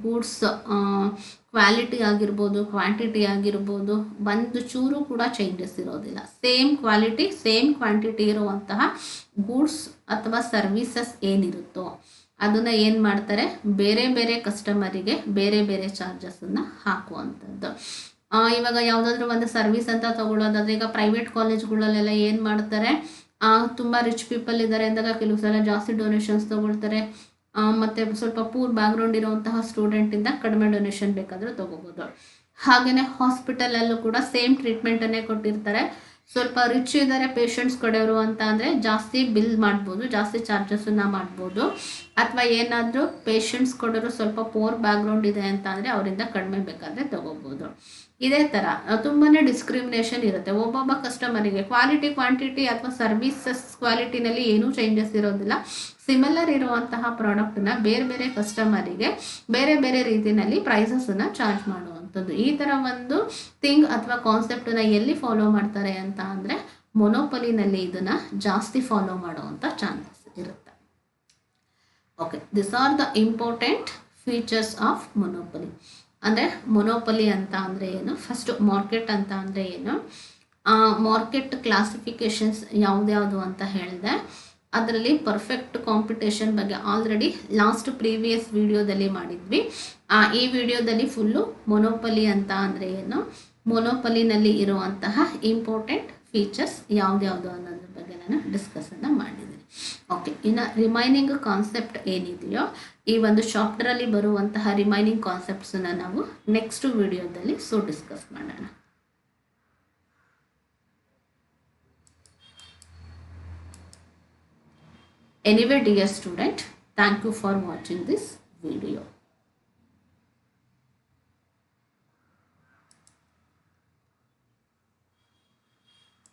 ಗೂಡ್ಸ್ ಕ್ವಾಲಿಟಿ ಆಗಿರ್ಬೋದು, ಕ್ವಾಂಟಿಟಿ ಆಗಿರ್ಬೋದು, ಒಂದು ಚೂರು ಕೂಡ ಚೇಂಜಸ್ ಇರೋದಿಲ್ಲ. ಸೇಮ್ ಕ್ವಾಲಿಟಿ ಸೇಮ್ ಕ್ವಾಂಟಿಟಿ ಇರುವಂತಹ goods ಅಥವಾ services ಏನಿರುತ್ತೋ ಅದನ್ನು ಏನು ಮಾಡ್ತಾರೆ, ಬೇರೆ ಬೇರೆ ಕಸ್ಟಮರಿಗೆ ಬೇರೆ ಬೇರೆ ಚಾರ್ಜಸನ್ನು ಹಾಕುವಂಥದ್ದು. ಇವಾಗ ಯಾವುದಾದ್ರೂ ಒಂದು ಸರ್ವಿಸ್ ಅಂತ ತೊಗೊಳ್ಳೋದಾದ್ರೆ, ಈಗ ಪ್ರೈವೇಟ್ ಕಾಲೇಜ್ಗಳಲ್ಲೆಲ್ಲ ಏನು ಮಾಡ್ತಾರೆ, ತುಂಬ ರಿಚ್ ಪೀಪಲ್ ಇದ್ದಾರೆ ಅಂದಾಗ ಕೆಲವು ಸಲ ಜಾಸ್ತಿ ಡೊನೇಷನ್ಸ್ ತೊಗೊಳ್ತಾರೆ. ಮತ್ತು ಸ್ವಲ್ಪ ಪೂರ್ ಬ್ಯಾಕ್ಗ್ರೌಂಡ್ ಇರುವಂತಹ ಸ್ಟೂಡೆಂಟಿಂದ ಕಡಿಮೆ ಡೊನೇಷನ್ ಬೇಕಾದರೂ ತೊಗೋಬೋದು. ಹಾಗೆಯೇ ಹಾಸ್ಪಿಟಲಲ್ಲೂ ಕೂಡ ಸೇಮ್ ಟ್ರೀಟ್ಮೆಂಟನ್ನೇ ಕೊಟ್ಟಿರ್ತಾರೆ. ಸ್ವಲ್ಪ ರಿಚ್ ಇದ್ದಾರೆ ಪೇಷಂಟ್ಸ್ ಕಡೆಯವರು ಅಂತ ಅಂದರೆ ಜಾಸ್ತಿ ಬಿಲ್ ಮಾಡ್ಬೋದು, ಜಾಸ್ತಿ ಚಾರ್ಜಸನ್ನು ಮಾಡ್ಬೋದು. ಅಥವಾ ಏನಾದರೂ ಪೇಷಂಟ್ಸ್ ಕೊಡೋರು ಸ್ವಲ್ಪ ಪೋರ್ ಬ್ಯಾಕ್ಗ್ರೌಂಡ್ ಇದೆ ಅಂತ ಅಂದರೆ ಅವರಿಂದ ಕಡಿಮೆ ಬೇಕಾದರೆ ತೊಗೋಬೋದು. ಇದೇ ಥರ ತುಂಬಾ ಡಿಸ್ಕ್ರಿಮಿನೇಷನ್ ಇರುತ್ತೆ. ಒಬ್ಬೊಬ್ಬ ಕಸ್ಟಮರಿಗೆ ಕ್ವಾಲಿಟಿ, ಕ್ವಾಂಟಿಟಿ ಅಥವಾ ಸರ್ವಿಸಸ್ ಕ್ವಾಲಿಟಿನಲ್ಲಿ ಏನೂ ಚೇಂಜಸ್ ಇರೋದಿಲ್ಲ. ಸಿಮಿಲರ್ ಇರುವಂತಹ ಪ್ರಾಡಕ್ಟನ್ನ ಬೇರೆ ಬೇರೆ ಕಸ್ಟಮರಿಗೆ ಬೇರೆ ಬೇರೆ ರೀತಿಯಲ್ಲಿ ಪ್ರೈಸಸನ್ನು ಚಾರ್ಜ್ ಮಾಡುವಂಥದ್ದು. ಈ ಥರ ಒಂದು ಥಿಂಗ್ ಅಥವಾ ಕಾನ್ಸೆಪ್ಟನ್ನು ಎಲ್ಲಿ ಫಾಲೋ ಮಾಡ್ತಾರೆ ಅಂತ ಅಂದರೆ ಮೊನೋಪಲಿನಲ್ಲಿ ಇದನ್ನು ಜಾಸ್ತಿ ಫಾಲೋ ಮಾಡುವಂಥ ಚಾನ್ಸಸ್ ಇರುತ್ತೆ. Okay, this are the important features of ಮೊನೋಪಲಿ. ಅಂದರೆ ಮೊನೋಪಲಿ ಅಂತ ಅಂದರೆ ಏನು, ಫಸ್ಟು ಮಾರ್ಕೆಟ್ ಅಂತ ಅಂದರೆ ಏನು, ಮಾರ್ಕೆಟ್ ಕ್ಲಾಸಿಫಿಕೇಷನ್ಸ್ ಯಾವ್ದ್ಯಾವುದು ಅಂತ ಹೇಳಿದೆ. ಅದರಲ್ಲಿ ಪರ್ಫೆಕ್ಟ್ ಕಾಂಪಿಟೇಷನ್ ಬಗ್ಗೆ ಆಲ್ರೆಡಿ ಲಾಸ್ಟ್ ಪ್ರೀವಿಯಸ್ ವಿಡಿಯೋದಲ್ಲಿ ಮಾಡಿದ್ವಿ. ಈ ವಿಡಿಯೋದಲ್ಲಿ ಫುಲ್ಲು ಮೊನೋಪಲಿ ಅಂತ ಅಂದರೆ ಏನು, ಮೊನೋಪಲಿನಲ್ಲಿ ಇರುವಂತಹ ಇಂಪಾರ್ಟೆಂಟ್ ಫೀಚರ್ಸ್ ಯಾವ್ದ್ಯಾವುದು ಅನ್ನೋದ್ರ ಬಗ್ಗೆ ನಾನು ಡಿಸ್ಕಸನ್ನು ಮಾಡಿದ್ದೀನಿ. ಓಕೆ, ಇನ್ನು ರಿಮೈನಿಂಗ್ ಕಾನ್ಸೆಪ್ಟ್ ಏನಿದೆಯೋ ಈ ಒಂದು ಚಾಪ್ಟರಲ್ಲಿ ಬರುವಂತಹ ರಿಮೈನಿಂಗ್ ಕಾನ್ಸೆಪ್ಟ್ಸನ್ನು ನಾವು ನೆಕ್ಸ್ಟ್ ವಿಡಿಯೋದಲ್ಲಿ ಡಿಸ್ಕಸ್ ಮಾಡೋಣ. Anyway, dear student, thank you for watching this video.